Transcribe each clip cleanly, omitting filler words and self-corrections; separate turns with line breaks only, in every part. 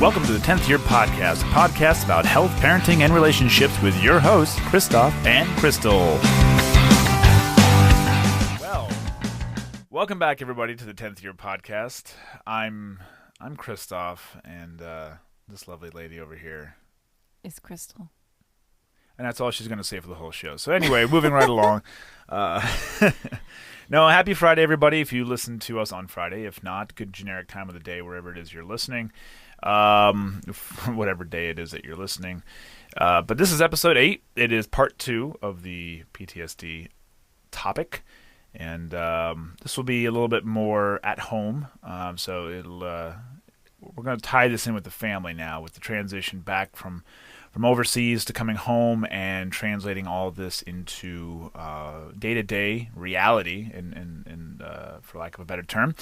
Welcome to the 10th Year Podcast, a podcast about health, parenting, and relationships with your hosts, Christoph and Crystal. Well, welcome back, everybody, to the 10th Year Podcast. I'm Christoph, and this lovely lady over here
is Crystal.
And that's all she's going to say for the whole show. So anyway, moving right along. No, happy Friday, everybody, if you listen to us on Friday. If not, good generic time of the day, wherever it is you're listening. Whatever day it is that you're listening. But this is episode 8. It is part 2 of the PTSD topic. And this will be a little bit more at home. So we're going to tie this in with the family now, with the transition back from overseas to coming home and translating all of this into day-to-day reality, and for lack of a better term.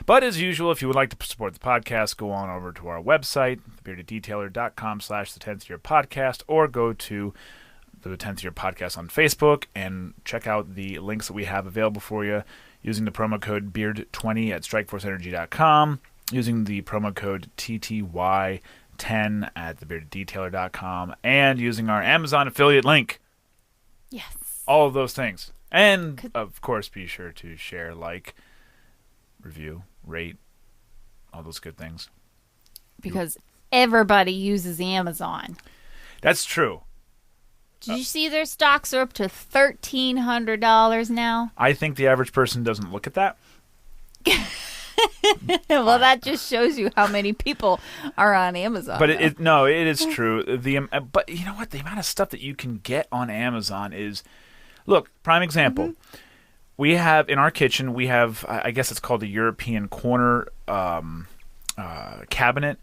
But as usual, if you would like to support the podcast, go on over to our website, thebeardeddetailer.com/the10thyearpodcast, or go to the 10th Year Podcast on Facebook and check out the links that we have available for you using the promo code BEARD20 at strikeforceenergy.com, using the promo code TTY10 at thebeardeddetailer.com, and using our Amazon affiliate link.
Yes.
All of those things. And, of course, be sure to share, like, review, rate, all those good things.
Because everybody uses Amazon.
That's true.
Did you see their stocks are up to $1,300 now?
I think the average person doesn't look at that.
Well, that just shows you how many people are on Amazon.
But it is true. But you know what? The amount of stuff that you can get on Amazon is, look, prime example. Mm-hmm. We have in our kitchen. We have, I guess it's called the European corner cabinet.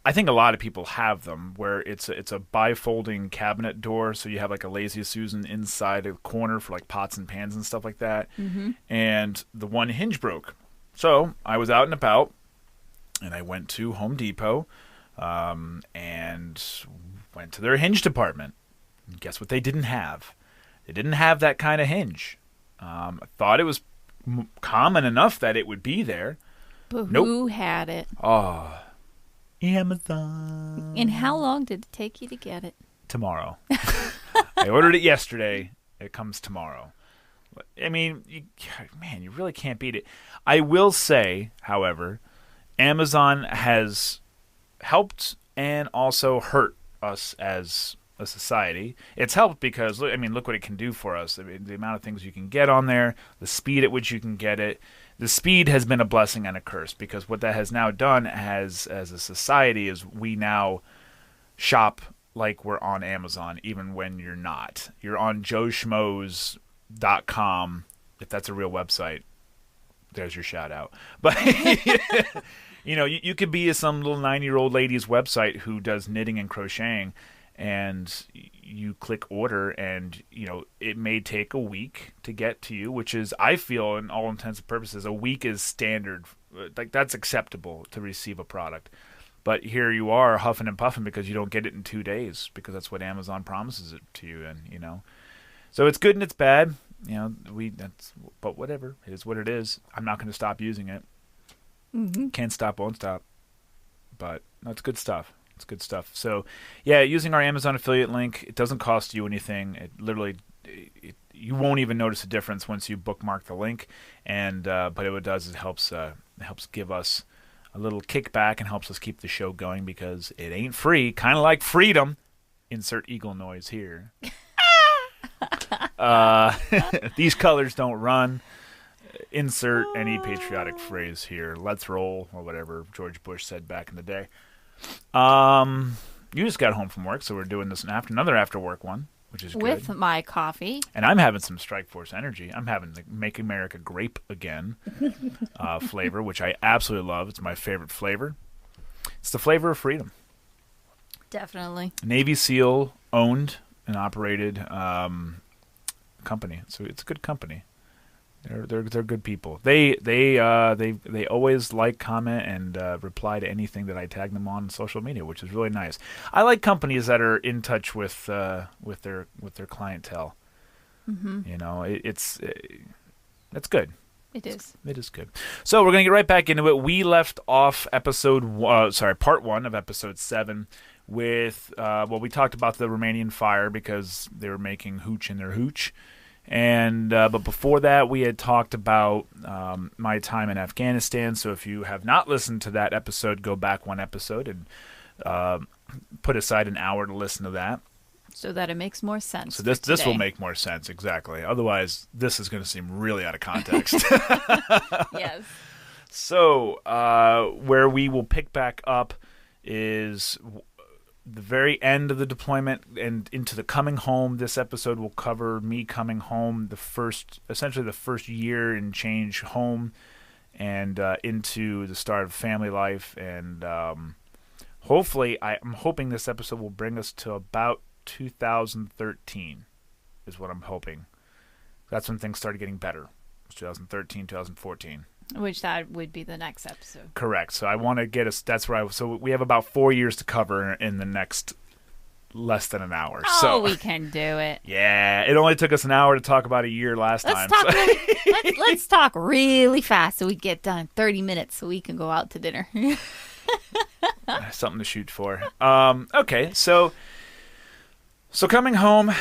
I think a lot of people have them, where it's a bifolding cabinet door, so you have like a Lazy Susan inside a corner for like pots and pans and stuff like that. Mm-hmm. And the one hinge broke. So I was out and about, and I went to Home Depot and went to their hinge department. And guess what they didn't have? They didn't have that kind of hinge. I thought it was common enough that it would be there.
But
nope.
Who had it?
Oh, Amazon.
And how long did it take you to get it?
Tomorrow. I ordered it yesterday. It comes tomorrow. I mean, you really can't beat it. I will say, however, Amazon has helped and also hurt us as a society. It's helped because, look what it can do for us. I mean, the amount of things you can get on there, the speed at which you can get it. The speed has been a blessing and a curse, because what that has now done as a society is we now shop like we're on Amazon, even when you're not. You're on joeschmoes.com, if that's a real website. There's your shout out. But you could be some little 9-year-old lady's website who does knitting and crocheting, and you click order, and it may take a week to get to you, which is, I feel, in all intents and purposes, a week is standard. Like, that's acceptable to receive a product. But here you are huffing and puffing because you don't get it in 2 days, because that's what Amazon promises it to you. And so it's good and it's bad. But whatever. It is what it is. I'm not going to stop using it. Mm-hmm. Can't stop, won't stop. But that's good stuff. It's good stuff. So, yeah, using our Amazon affiliate link, it doesn't cost you anything. It literally, you won't even notice a difference once you bookmark the link. And but what it does is it helps give us a little kickback and helps us keep the show going, because it ain't free. Kind of like freedom. Insert eagle noise here. These colors don't run. Insert any patriotic phrase here. Let's roll, or whatever George Bush said back in the day. You just got home from work, so we're doing this another after work one, which is good.
With my coffee.
And I'm having some Strike Force energy. I'm having the Make America Grape Again flavor, which I absolutely love. It's my favorite flavor. It's the flavor of freedom.
Definitely.
Navy SEAL owned and operated company, so it's a good company. They're good people. They always like, comment, and reply to anything that I tag them on social media, which is really nice. I like companies that are in touch with their clientele. Mm-hmm. It's good.
It is.
It is good. So we're going to get right back into it. We left off part 1 of episode 7 with, we talked about the Romanian fire because they were making hooch in their hooch. And but before that, we had talked about my time in Afghanistan. So if you have not listened to that episode, go back one episode and put aside an hour to listen to that.
So that it makes more sense.
So this will make more sense, exactly. Otherwise, this is going to seem really out of context.
Yes.
So where we will pick back up is the very end of the deployment and into the coming home. This episode will cover me coming home, essentially the first year and change home, and into the start of family life. And hopefully, I'm hoping this episode will bring us to about 2013 is what I'm hoping. That's when things started getting better. It was 2013, 2014.
Which that would be the next episode.
Correct. So I want to get us. So we have about 4 years to cover in the next less than an hour.
Oh,
so
we can do it.
Yeah, it only took us an hour to talk about a year last time.
Let's talk really fast so we get done. 30 minutes so we can go out to dinner.
Something to shoot for. Okay, so coming home,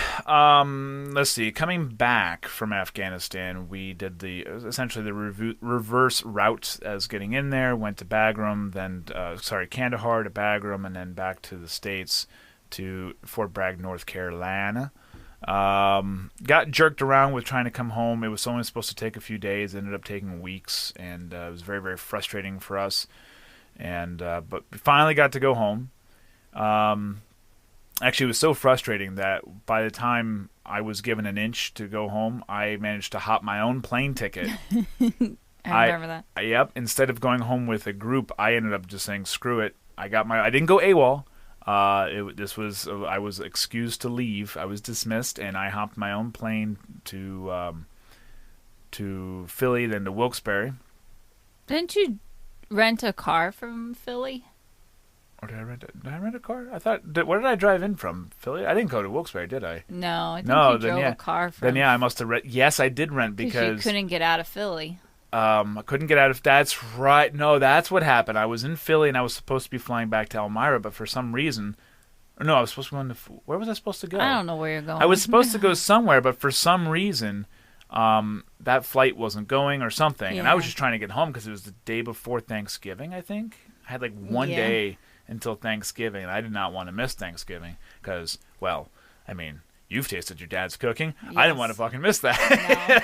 let's see. Coming back from Afghanistan, we did essentially the reverse route as getting in there. Went to Bagram, then Kandahar to Bagram, and then back to the States to Fort Bragg, North Carolina. Got jerked around with trying to come home. It was only supposed to take a few days. It ended up taking weeks, and it was very, very frustrating for us. And but we finally got to go home. Actually, it was so frustrating that by the time I was given an inch to go home, I managed to hop my own plane ticket.
I remember that.
Yep. Instead of going home with a group, I ended up just saying, screw it. I didn't go AWOL. I was excused to leave. I was dismissed, and I hopped my own plane to Philly, then to Wilkes-Barre.
Didn't you rent a car from Philly?
Or did I rent a car? I thought. Where did I drive in from? Philly? I didn't go to Wilkes-Barre, did I?
No, I think you drove a car from.
Then yeah, I must have rent. Yes, I did rent because
you couldn't get out of Philly.
I couldn't get out of. That's right. No, that's what happened. I was in Philly and I was supposed to be flying back to Elmira, but for some reason, no, I was supposed to go into. Where was I supposed to go?
I don't know where you're going.
I was supposed to go somewhere, but for some reason, that flight wasn't going or something, and I was just trying to get home because it was the day before Thanksgiving. I think I had like one day until Thanksgiving, and I did not want to miss Thanksgiving because, well, I mean, you've tasted your dad's cooking. Yes. I didn't want to fucking miss that.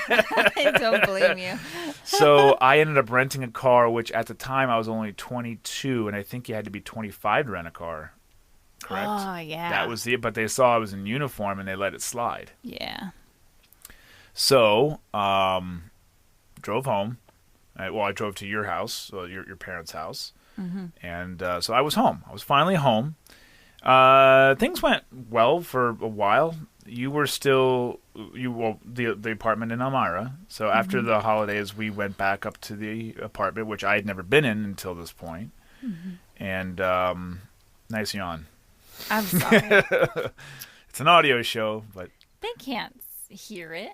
No, I don't blame you.
So I ended up renting a car, which at the time I was only 22, and I think you had to be 25 to rent a car. Correct?
Oh, yeah.
That was but they saw I was in uniform, and they let it slide.
Yeah.
So, drove home. I drove to your house, your parents' house. Mm-hmm. And so I was home. I was finally home. Things went well for a while. You were still the apartment in Elmira. So after the holidays, we went back up to the apartment, which I had never been in until this point. Mm-hmm. And nice yawn.
I'm sorry.
It's an audio show, but
they can't hear it.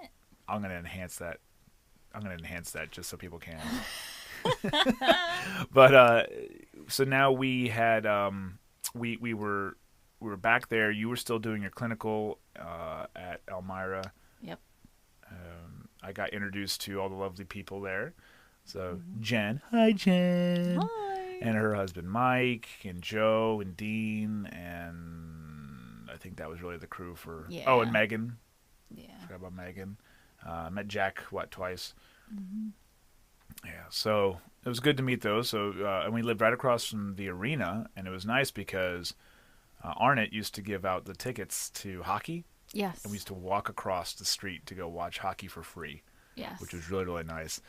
I'm gonna enhance that. Just so people can. But so now we had we were back there. You were still doing your clinical at Elmira.
Yep.
I got introduced to all the lovely people there. So Jen, hi Jen,
hi,
and her husband Mike, and Joe, and Dean, and I think that was really the crew for. Yeah. Oh, and Megan.
Yeah.
Forgot about Megan. Met Jack twice.
Mm-hmm.
Yeah, so it was good to meet those. So and we lived right across from the arena, and it was nice because Arnett used to give out the tickets to hockey.
Yes.
And we used to walk across the street to go watch hockey for free.
Yes.
Which was really, really nice.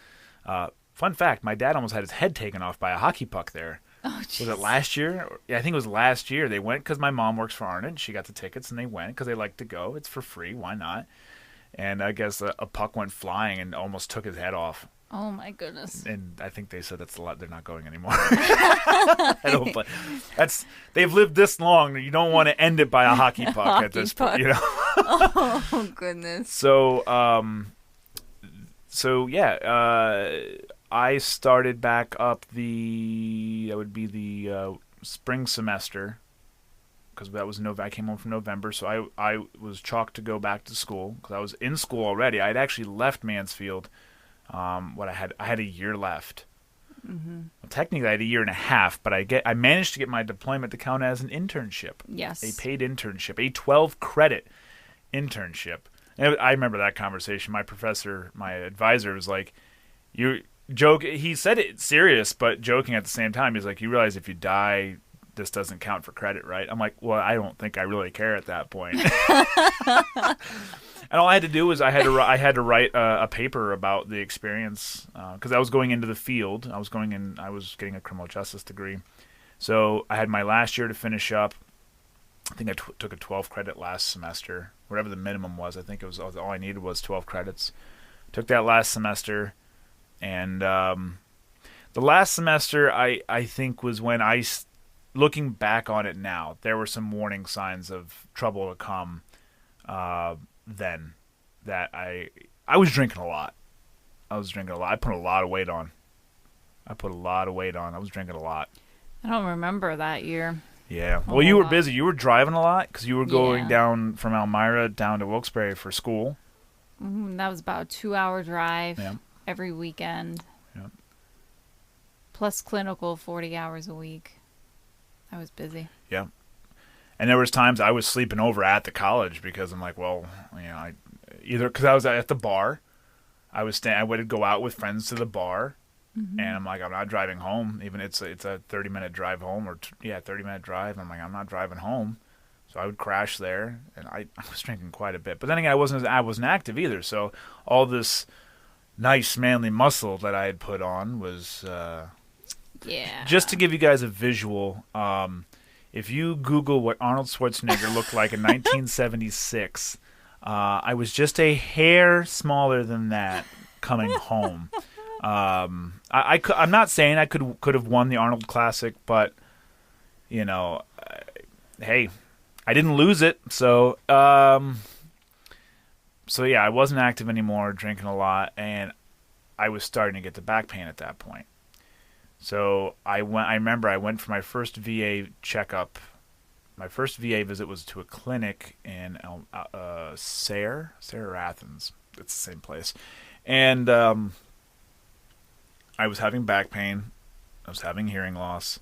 Fun fact, my dad almost had his head taken off by a hockey puck there.
Oh, geez.
Was it last year? Yeah, I think it was last year. They went because my mom works for Arnett. She got the tickets, and they went because they like to go. It's for free. Why not? And I guess a puck went flying and almost took his head off.
Oh my goodness!
And I think they said that's a lot. They're not going anymore. I don't. But they've lived this long. You don't want to end it by a hockey puck at this point. You know.
Oh goodness!
So So yeah, I started back up that would be the spring semester because that was I came home from November, so I was chalked to go back to school because I was in school already. I had actually left Mansfield. What I had a year left. Well, technically, I had a year and a half, but I managed to get my deployment to count as an internship, a
Yes.
paid internship, a 12 credit internship. And I remember that conversation. My professor, my advisor, was like, "You joke." He said it serious, but joking at the same time. He's like, "You realize if you die, this doesn't count for credit, right?" I'm like, "Well, I don't think I really care at that point." And all I had to do was I had to write a paper about the experience because I was going into the field. I was getting a criminal justice degree, so I had my last year to finish up. I think I took a 12 credit last semester, whatever the minimum was. I think it was all I needed was 12 credits. Took that last semester, and the last semester I think was when looking back on it now, there were some warning signs of trouble to come. Then that I was drinking a lot. I put a lot of weight on. I was drinking a lot.
I don't remember that year.
Yeah.
A
Well, you
whole
were
lot.
busy. You were driving a lot because you were going
Yeah.
down from Elmira down to Wilkes-Barre for school.
That was about a 2-hour drive
Yeah.
every weekend.
Yeah.
Plus clinical 40 hours a week. I was busy.
Yeah. And there was times I was sleeping over at the college because I'm like, well, either because I was at the bar, I would go out with friends to the bar, and I'm like, I'm not driving home. Even it's a 30-minute drive home, 30-minute drive. I'm like, I'm not driving home, so I would crash there, and I was drinking quite a bit. But then again, I wasn't active either, so all this nice manly muscle that I had put on was
Yeah.
just to give you guys a visual. If you Google what Arnold Schwarzenegger looked like in 1976, I was just a hair smaller than that coming home. I'm not saying I could have won the Arnold Classic, but hey, I didn't lose it, so yeah, I wasn't active anymore, drinking a lot, and I was starting to get the back pain at that point. So I remember I went for my first VA checkup. My first VA visit was to a clinic in Sayre or Athens. It's the same place. And I was having back pain. I was having hearing loss.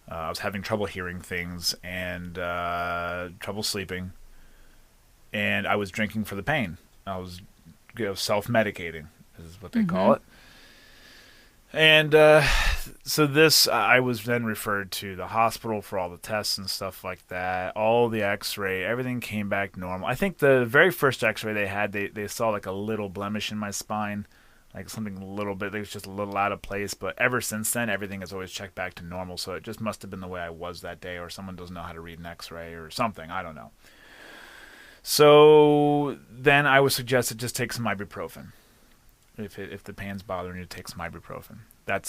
I was having trouble hearing things and trouble sleeping. And I was drinking for the pain. I was self-medicating, is what they call it. And so I was then referred to the hospital for all the tests and stuff like that. All the X-ray, everything came back normal. I think the very first X-ray they had, they saw like a little blemish in my spine, like something a little bit. It was just a little out of place. But ever since then, everything has always checked back to normal. So it just must have been the way I was that day, or someone doesn't know how to read an X-ray or something. I don't know. So then I was suggested just take some ibuprofen. If the pain's bothering you, take some ibuprofen. I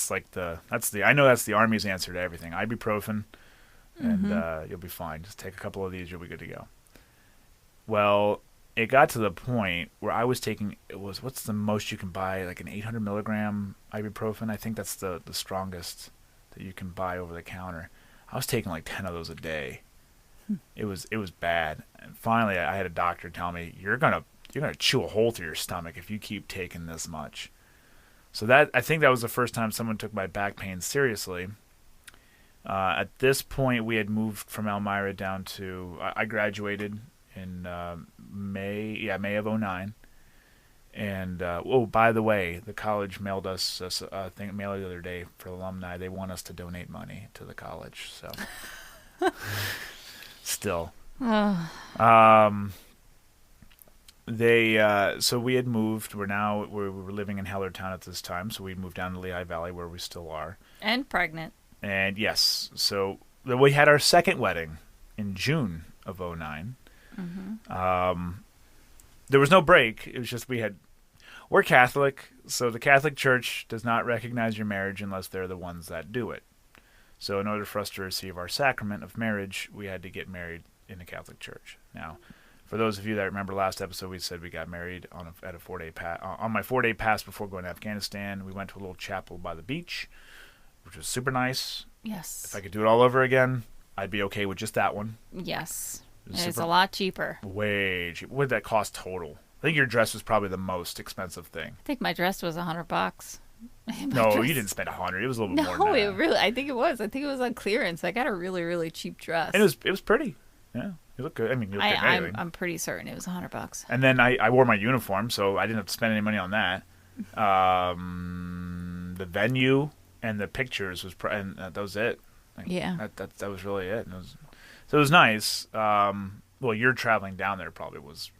know that's the Army's answer to everything. Ibuprofen, and you'll be fine. Just take a couple of these, you'll be good to go. Well, it got to the point where I was taking, what's the most you can buy, like an 800 milligram ibuprofen? I think that's the strongest that you can buy over the counter. I was taking like 10 of those a day. It was bad. And finally, I had a doctor tell me, you're gonna chew a hole through your stomach if you keep taking this much. So I think that was the first time someone took my back pain seriously. At this point, we had moved from Elmira down to, I graduated in May of 2009. And, by the way, the college mailed us a mail the other day for alumni. They want us to donate money to the college, so. Still. So we had moved. We were living in Hellertown at this time, so we moved down to Lehigh Valley, where we still are.
And pregnant.
And yes, so we had our second wedding in June of 2009. There was no break. It was just we're Catholic, so the Catholic Church does not recognize your marriage unless they're the ones that do it. So in order for us to receive our sacrament of marriage, we had to get married in the Catholic Church. Now, For those of you that remember last episode, we said we got married at a 4-day pass. On my 4-day pass before going to Afghanistan, we went to a little chapel by the beach, which was super nice.
Yes.
If I could do it all over again, I'd be okay with just that one.
Yes.
It was
It's a lot cheaper.
way cheap. What did that cost total? I think your dress was probably the most expensive thing.
I think my dress was $100.
No, you didn't spend $100. It was a little bit more than that.
No, it really. I think it was. I think it was on clearance. I got a really, really cheap dress.
And it was pretty. Yeah, you look good. I mean, you look good anyway.
I'm pretty certain it was $100.
And then I wore my uniform, so I didn't have to spend any money on that. The venue and the pictures and that was it.
Yeah.
That was really it. So it was nice. Well, you're traveling down there probably was.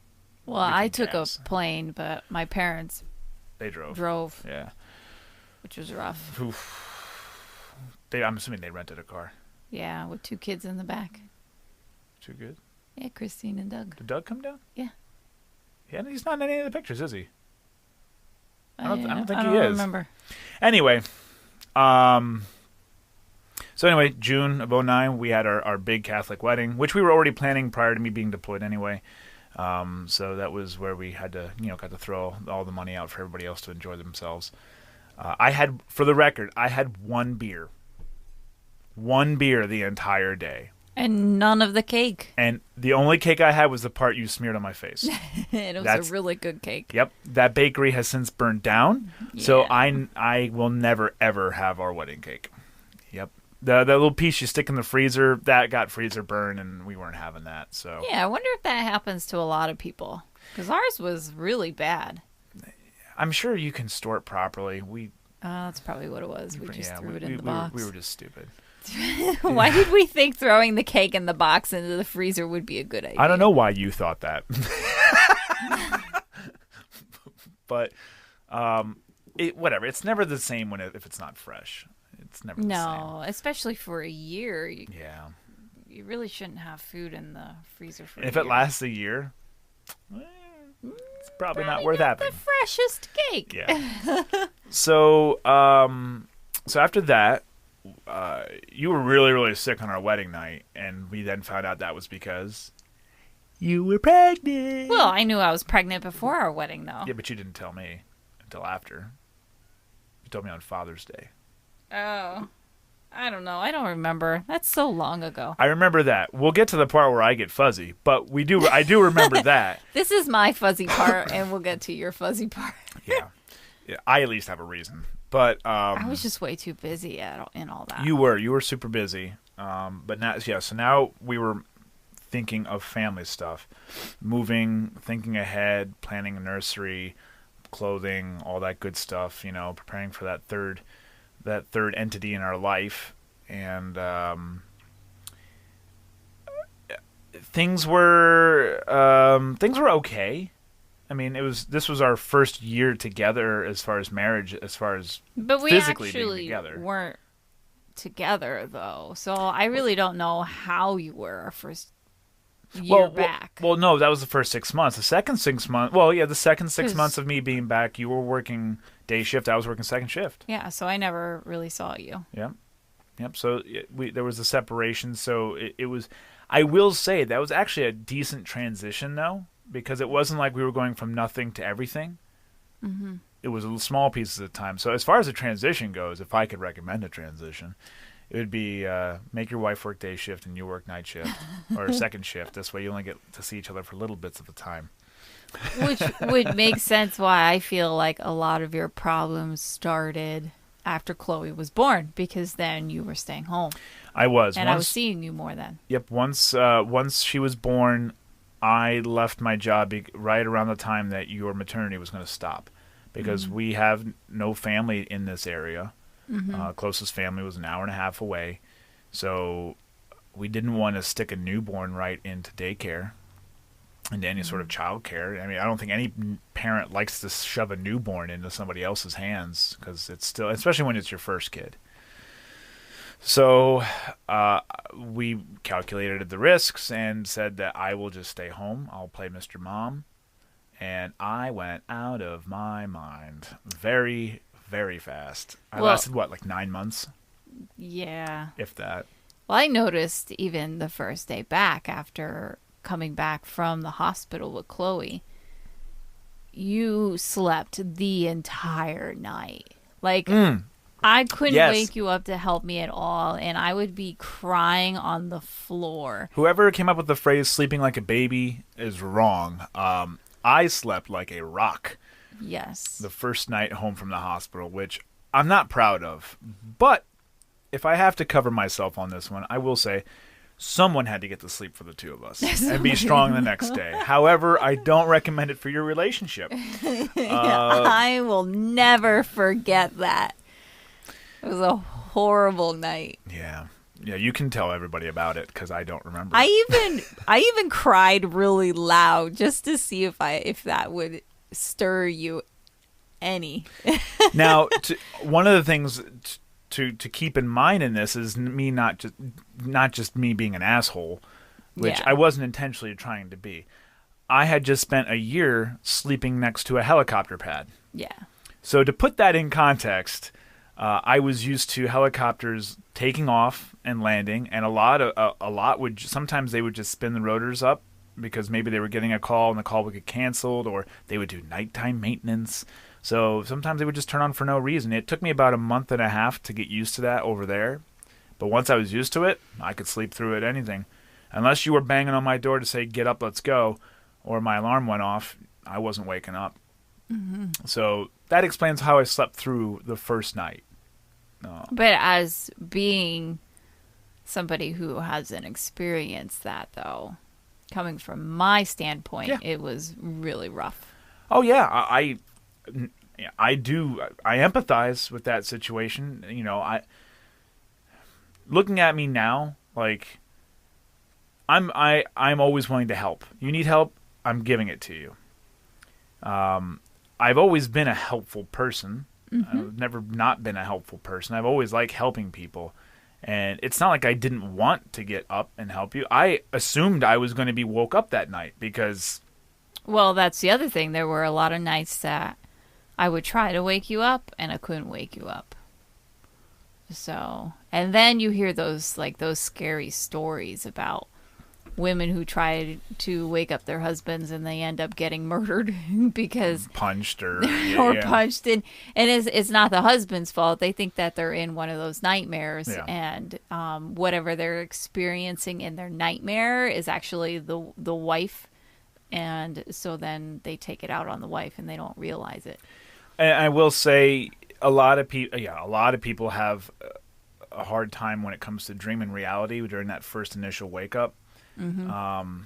Well, I took a plane, but my parents
They drove. Yeah.
Which was rough.
Oof. I'm assuming they rented a car.
Yeah, with 2 kids in the back.
Too good.
Yeah, Christine and Doug.
Did Doug come down?
Yeah.
Yeah, he's not in any of the pictures, is he? I don't think he is.
I don't remember.
Anyway, June of 2009, we had our big Catholic wedding, which we were already planning prior to me being deployed anyway. So that was where we had to, got to throw all the money out for everybody else to enjoy themselves. For the record, I had 1 beer. 1 beer the entire day.
And none of the cake.
And the only cake I had was the part you smeared on my face.
It was a really good cake.
Yep. That bakery has since burned down.
Yeah.
So I will never, ever have our wedding cake. Yep. The little piece you stick in the freezer, that got freezer burn, and we weren't having that. So
yeah, I wonder if that happens to a lot of people. Because ours was really bad.
I'm sure you can store it properly.
That's probably what it was. We just threw it in the box.
We were just stupid.
Why did we think throwing the cake in the box into the freezer would be a good idea?
I don't know why you thought that. But whatever. It's never the same if it's not fresh. It's never the same.
No, especially for a year.
Yeah.
You really shouldn't have food in the freezer for
If it lasts a year, it's probably not worth having.
The freshest cake.
Yeah. So after that, you were really, really sick on our wedding night, and we then found out that was because you were pregnant.
Well, I knew I was pregnant before our wedding, though.
Yeah, but you didn't tell me until after. You told me on Father's Day.
Oh. I don't know. I don't remember. That's so long ago.
I remember that. We'll get to the part where I get fuzzy, but I do remember that.
This is my fuzzy part, and we'll get to your fuzzy part.
Yeah. I at least have a reason. But
I was just way too busy in all that.
You were super busy. But now, yeah. So now we were thinking of family stuff, moving, thinking ahead, planning a nursery, clothing, all that good stuff. Preparing for that third entity in our life, and things were okay. I mean, this was our first year together as far as marriage,
but we
physically
actually
being together.
Weren't together though, so I really don't know how you were our first year back.
Well, no, that was the first 6 months. The second 6 months, the second 6 months of me being back, you were working day shift. I was working second shift.
Yeah, so I never really saw you.
Yep. So there was a separation. So it was. I will say that was actually a decent transition though, because it wasn't like we were going from nothing to everything.
Mm-hmm.
It was a small pieces at a time. So as far as the transition goes, if I could recommend a transition, it would be make your wife work day shift and you work night shift or second shift. This way you only get to see each other for little bits of the time.
Which would make sense why I feel like a lot of your problems started after Chloe was born, because then you were staying home.
I was.
And I was seeing you more then.
Yep. Once she was born, I left my job right around the time that your maternity was going to stop, because we have no family in this area. Mm-hmm. Closest family was an hour and a half away, so we didn't want to stick a newborn right into daycare into any sort of childcare. I mean, I don't think any parent likes to shove a newborn into somebody else's hands, because it's still, especially when it's your first kid. So we calculated the risks and said that I will just stay home. I'll play Mr. Mom. And I went out of my mind very, very fast. I lasted, like 9 months?
Yeah.
If that.
Well, I noticed even the first day back after coming back from the hospital with Chloe, you slept the entire night. Like, I couldn't
Yes.
wake you up to help me at all, and I would be crying on the floor.
Whoever came up with the phrase "sleeping like a baby" is wrong. I slept like a rock
Yes.
the first night home from the hospital, which I'm not proud of. But if I have to cover myself on this one, I will say someone had to get to sleep for the two of us and be strong the next day. However, I don't recommend it for your relationship.
I will never forget that. It was a horrible night.
Yeah. Yeah, you can tell everybody about it because I don't remember.
I even cried really loud just to see if that would stir you any.
Now, one of the things to keep in mind in this is me not just me being an asshole, which
Yeah.
I wasn't intentionally trying to be. I had just spent a year sleeping next to a helicopter pad.
Yeah.
So to put that in context, I was used to helicopters taking off and landing, and a lot would sometimes they would just spin the rotors up because maybe they were getting a call and the call would get canceled, or they would do nighttime maintenance. So sometimes they would just turn on for no reason. It took me about a month and a half to get used to that over there, but once I was used to it, I could sleep through it. Anything, unless you were banging on my door to say "get up, let's go," or my alarm went off, I wasn't waking up. Mm-hmm. So that explains how I slept through the first night.
But as being somebody who hasn't experienced that, though, coming from my standpoint,
Yeah.
it was really rough.
Oh yeah, I do. I empathize with that situation. You know, looking at me now, like I'm always willing to help. You need help, I'm giving it to you. I've always been a helpful person.
Mm-hmm.
I've never not been a helpful person. I've always liked helping people. And it's not like I didn't want to get up and help you. I assumed I was going to be woke up that night because...
Well, that's the other thing. There were a lot of nights that I would try to wake you up, and I couldn't wake you up. So, and then you hear those scary stories about women who try to wake up their husbands and they end up getting murdered because
punched or
punched, and it's not the husband's fault. They think that they're in one of those nightmares, and whatever they're experiencing in their nightmare is actually the wife, and so then they take it out on the wife and they don't realize it.
And I will say a lot of people have a hard time when it comes to dream and reality during that first initial wake up. Mm-hmm.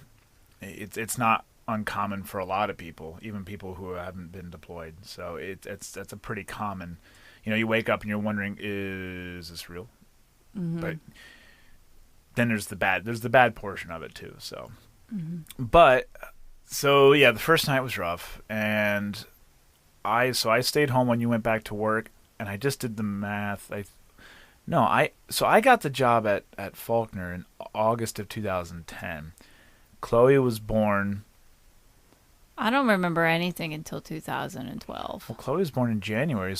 It's not uncommon for a lot of people, even people who haven't been deployed. So that's a pretty common. You know, you wake up and you're wondering, is this real? Mm-hmm. But then there's the bad portion of it too. So, but so yeah, the first night was rough, and I stayed home when you went back to work, and I just did the math. I got the job at Faulkner in August of 2010. Chloe was born.
I don't remember anything until 2012.
Well, Chloe was born in January,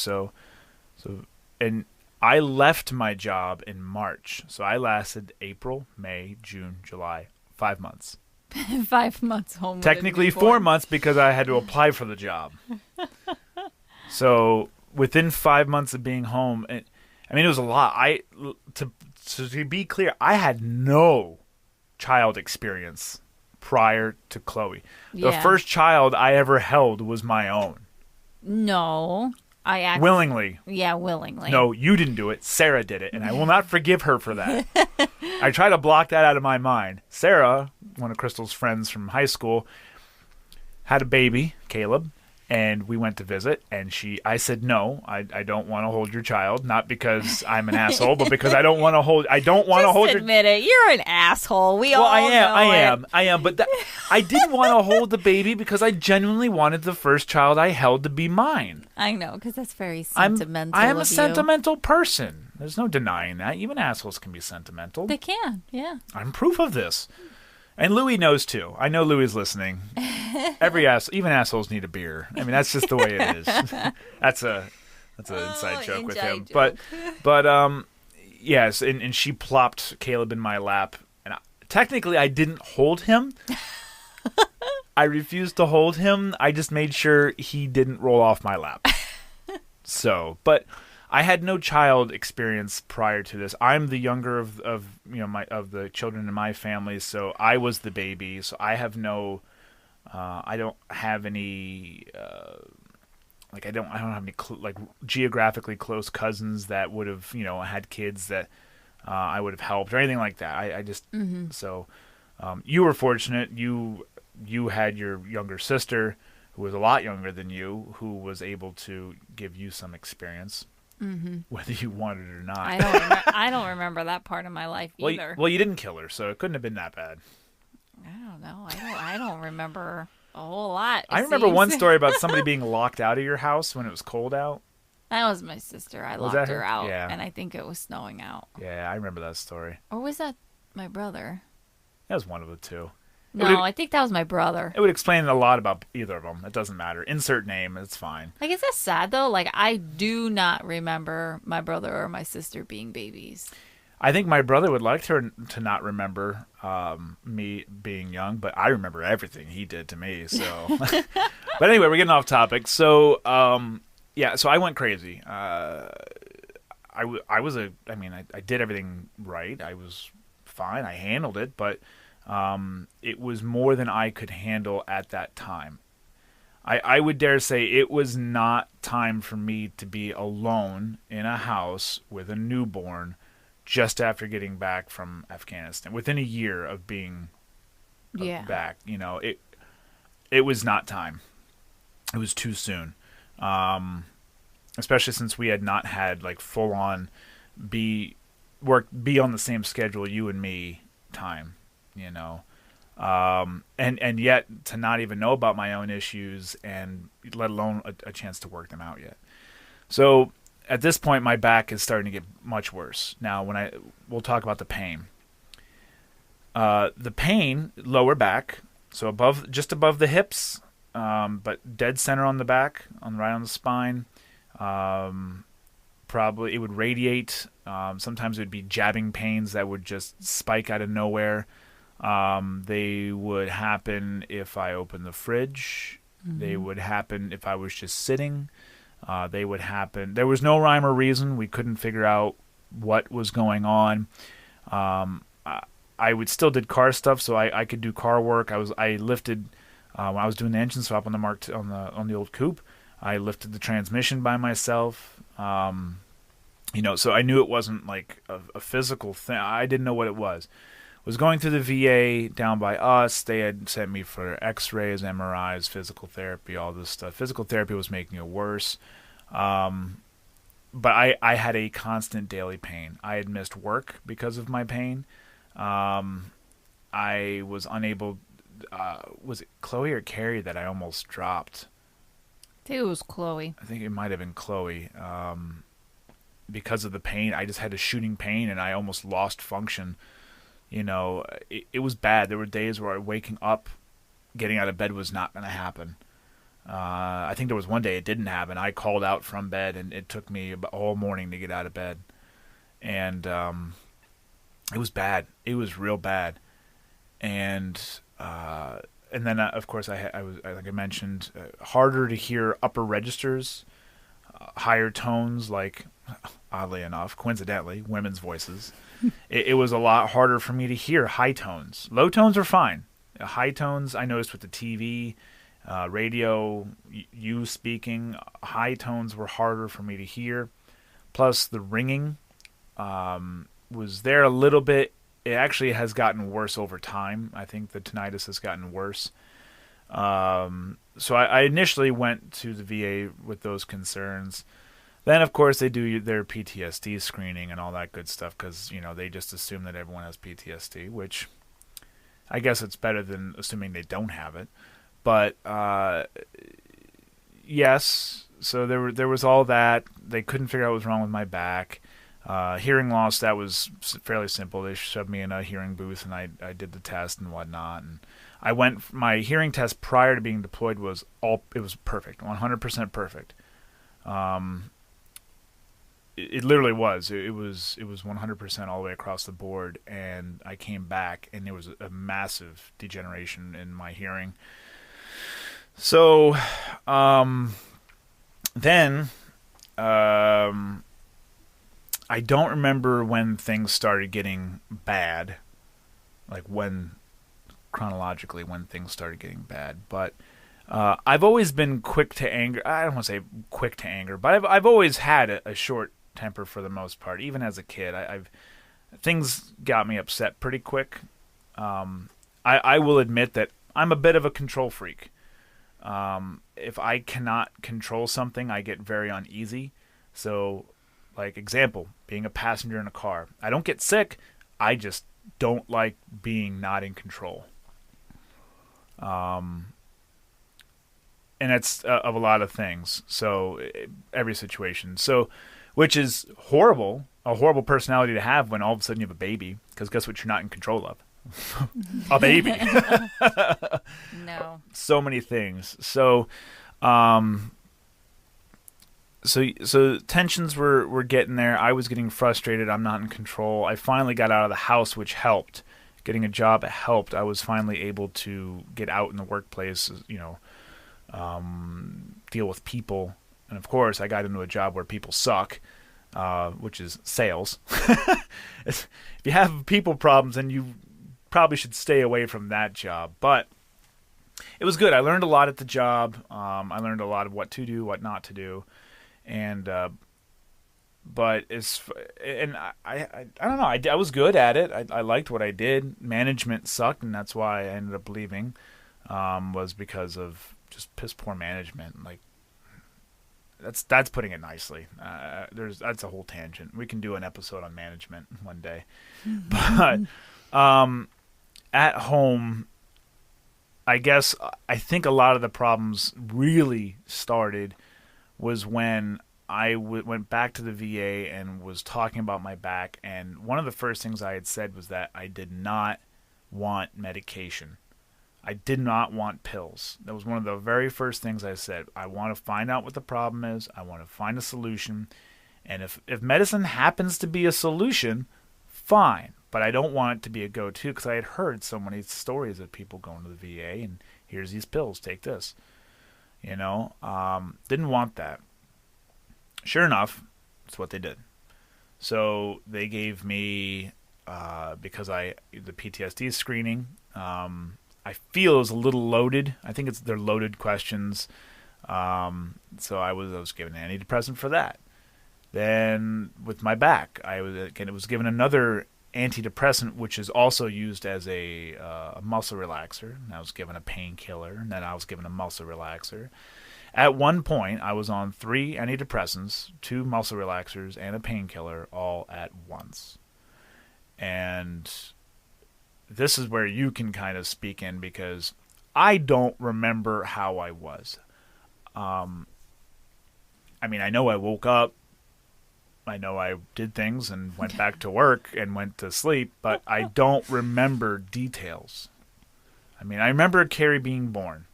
and I left my job in March. So I lasted April, May, June, July, 5 months.
5 months home.
Technically 4 months because I had to apply for the job. So within 5 months of being home, it was a lot. To be clear, I had no child experience prior to Chloe. The first child I ever held was my own.
No,
willingly.
Yeah, willingly.
No, you didn't do it. Sarah did it, and I will not forgive her for that. I try to block that out of my mind. Sarah, one of Crystal's friends from high school, had a baby, Caleb. And we went to visit, and I said, no, I don't want to hold your child, not because I'm an asshole, but because I don't want to hold
Just admit it. You're an asshole.
I am, but I didn't want to hold the baby because I genuinely wanted the first child I held to be mine.
I know, because that's very sentimental.
I am a sentimental person. There's no denying that. Even assholes can be sentimental.
They can, yeah.
I'm proof of this. And Louis knows too. I know Louis is listening. Even assholes need a beer. I mean, that's just the way it is. That's an inside joke with him. Joke. But yes, and she plopped Caleb in my lap, and technically I didn't hold him. I refused to hold him. I just made sure he didn't roll off my lap. So, but I had no child experience prior to this. I'm the younger of the children in my family, so I was the baby. So I have no, I don't have any, I don't have any geographically close cousins that would have had kids that I would have helped or anything like that. I just so you were fortunate. You had your younger sister who was a lot younger than you, who was able to give you some experience, whether you wanted it or not.
I don't remember that part of my life either.
Well, you didn't kill her, so it couldn't have been that bad.
I don't know. I don't remember a whole lot.
I remember one story about somebody being locked out of your house when it was cold out.
That was my sister. I
Was
locked
that
her
her?
out,
Yeah.
and I think it was snowing out.
Yeah, I remember that story.
Or was that my brother?
That was one of the two.
No, I think that was my brother.
It would explain a lot about either of them. It doesn't matter. Insert name. It's fine.
Like, is that sad, though? Like, I do not remember my brother or my sister being babies.
I think my brother would like to not remember me being young, but I remember everything he did to me. So, but anyway, we're getting off topic. So, so I went crazy. I did everything right. I was fine. I handled it, but it was more than I could handle at that time. I would dare say it was not time for me to be alone in a house with a newborn just after getting back from Afghanistan. Within a year of being back, it was not time. It was too soon. Especially since we had not had full on be on the same schedule, you and me time, and yet to not even know about my own issues and let alone a chance to work them out yet. So at this point, my back is starting to get much worse. Now, we'll talk about the pain. The pain, lower back, so just above the hips, but dead center on the back, right on the spine. Probably it would radiate. Sometimes it would be jabbing pains that would just spike out of nowhere. They would happen if I opened the fridge. They would happen if I was just sitting. They would happen. There was no rhyme or reason. We couldn't figure out what was going on. I would still did car stuff, so I could do car work. I lifted when I was doing the engine swap on the old coupe. I lifted the transmission by myself. So I knew it wasn't like a physical thing. I didn't know what it was. Was going through the VA down by us. They had sent me for X-rays, MRIs, physical therapy, all this stuff. Physical therapy was making it worse. But I had a constant daily pain. I had missed work because of my pain. I was unable. Was it Chloe or Carrie that I almost dropped?
I think it was Chloe.
I think it might have been Chloe. Because of the pain, I just had a shooting pain, and I almost lost function. It was bad. There were days where waking up, getting out of bed was not going to happen. I think there was one day it didn't happen. I called out from bed, and it took me all morning to get out of bed. And it was bad. It was real bad. And then, of course, I was, like I mentioned, harder to hear upper registers, higher tones, like, oddly enough, coincidentally, women's voices. It was a lot harder for me to hear high tones. Low tones are fine. High tones, I noticed with the TV, radio, you speaking, high tones were harder for me to hear. Plus, the ringing was there a little bit. It actually has gotten worse over time. I think the tinnitus has gotten worse. So I initially went to the VA with those concerns. Then, of course, they do their PTSD screening and all that good stuff because, they just assume that everyone has PTSD, which I guess it's better than assuming they don't have it. But, yes, so there was all that. They couldn't figure out what was wrong with my back. Hearing loss, that was fairly simple. They shoved me in a hearing booth, and I did the test and whatnot. And my hearing test prior to being deployed was perfect, 100% perfect. It literally was. It was 100% all the way across the board, and I came back, and there was a massive degeneration in my hearing. So, then, I don't remember when things started getting bad, like when chronologically when things started getting bad, but I've always been quick to anger. I don't want to say quick to anger, but I've always had a short temper for the most part. Even as a kid, I've things got me upset pretty quick. I will admit that I'm a bit of a control freak. If I cannot control something, I get very uneasy. So, like example, being a passenger in a car, I don't get sick. I just don't like being not in control. And it's of a lot of things. So every situation. So, which is horrible, a horrible personality to have when all of a sudden you have a baby. Because guess what? You're not in control of a baby.
No.
So many things. So, so tensions were getting there. I was getting frustrated. I'm not in control. I finally got out of the house, which helped. Getting a job helped. I was finally able to get out in the workplace. Deal with people, and of course I got into a job where people suck, which is sales. If you have people problems, then you probably should stay away from that job, but it was good. I learned a lot at the job. I learned a lot of what to do, what not to do, and but I don't know, I was good at it. I liked what I did. Management sucked, and that's why I ended up leaving, was because of just piss poor management. Like that's putting it nicely. That's a whole tangent. We can do an episode on management one day. But at home, I guess I think a lot of the problems really started was when I went back to the VA and was talking about my back, and one of the first things I had said was that I did not want medication. I did not want pills. That was one of the very first things I said. I want to find out what the problem is. I want to find a solution. And if medicine happens to be a solution, fine. But I don't want it to be a go-to, because I had heard so many stories of people going to the VA and here's these pills, take this. Didn't want that. Sure enough, that's what they did. So they gave me, because the PTSD screening, I feel it was a little loaded. I think they're loaded questions. So I was given an antidepressant for that. Then with my back, I was given another antidepressant, which is also used as a muscle relaxer. And I was given a painkiller, and then I was given a muscle relaxer. At one point, I was on 3 antidepressants, 2 muscle relaxers, and a painkiller all at once. And this is where you can kind of speak in, because I don't remember how I was. I know I woke up. I know I did things and went back to work and went to sleep, but I don't remember details. I remember Carrie being born.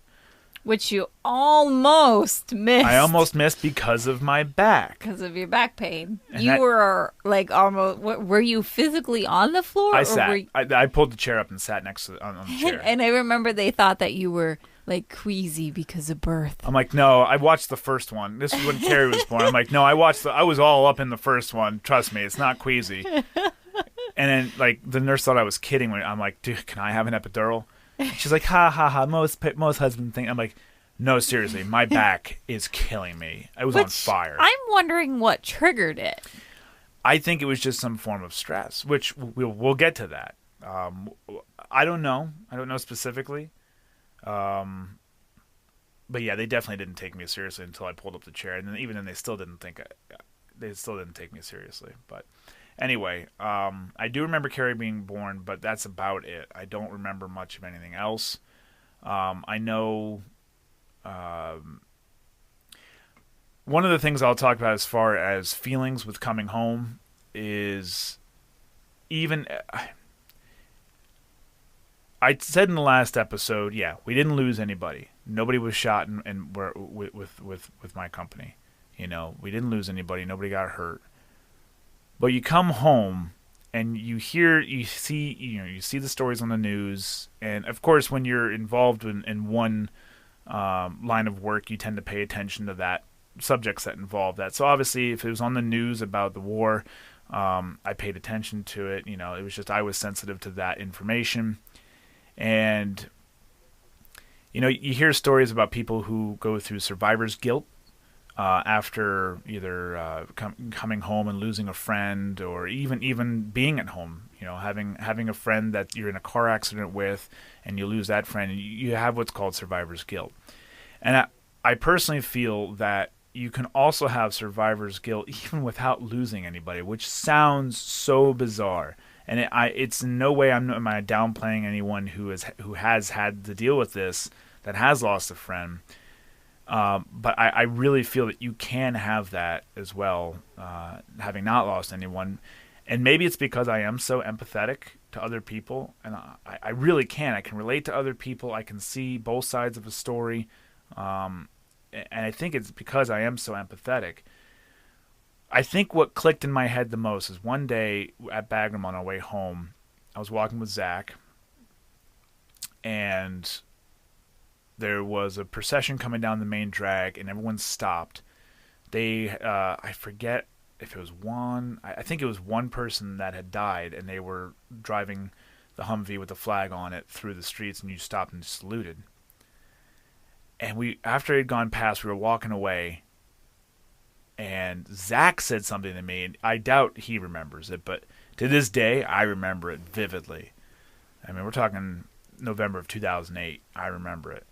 Which you almost missed.
I almost missed because of my back.
Because of your back pain.
And
were like almost. Were you physically on the floor?
I sat. I pulled the chair up and sat next to on the chair.
And I remember they thought that you were like queasy because of birth.
I'm like, no, I watched the first one. This is when Carrie was born. I'm like, no, I was all up in the first one. Trust me, it's not queasy. And then like the nurse thought I was kidding. I'm like, dude, can I have an epidural? She's like, ha ha ha. Most husbands think. I'm like, no, seriously, my back is killing me. I was on fire.
I'm wondering what triggered it.
I think it was just some form of stress, which we'll get to that. I don't know. I don't know specifically. But yeah, they definitely didn't take me seriously until I pulled up the chair, and then even then they still didn't take me seriously. But anyway, I do remember Carrie being born, but that's about it. I don't remember much of anything else. I know one of the things I'll talk about as far as feelings with coming home is even. I said in the last episode, yeah, we didn't lose anybody. Nobody was shot with my company. We didn't lose anybody. Nobody got hurt. But you come home and you see the stories on the news, and of course, when you're involved in one line of work, you tend to pay attention to that subjects that involve that. So obviously, if it was on the news about the war, I paid attention to it. It was just I was sensitive to that information, and you hear stories about people who go through survivor's guilt after either coming home and losing a friend, or even being at home. Having a friend that you're in a car accident with, and you lose that friend, and you have what's called survivor's guilt. And I personally feel that you can also have survivor's guilt even without losing anybody, which sounds so bizarre. And it's in no way am I downplaying anyone who has had to deal with this, that has lost a friend. But I really feel that you can have that as well, having not lost anyone. And maybe it's because I am so empathetic to other people, and I really can. I can relate to other people. I can see both sides of a story. And I think it's because I am so empathetic. I think what clicked in my head the most is one day at Bagram on our way home, I was walking with Zach, and there was a procession coming down the main drag, and everyone stopped. I forget if it was I think it was one person that had died, and they were driving the Humvee with the flag on it through the streets, and you stopped and saluted. And after it had gone past, we were walking away, and Zach said something to me, and I doubt he remembers it, but to this day, I remember it vividly. I mean, we're talking November of 2008. I remember it.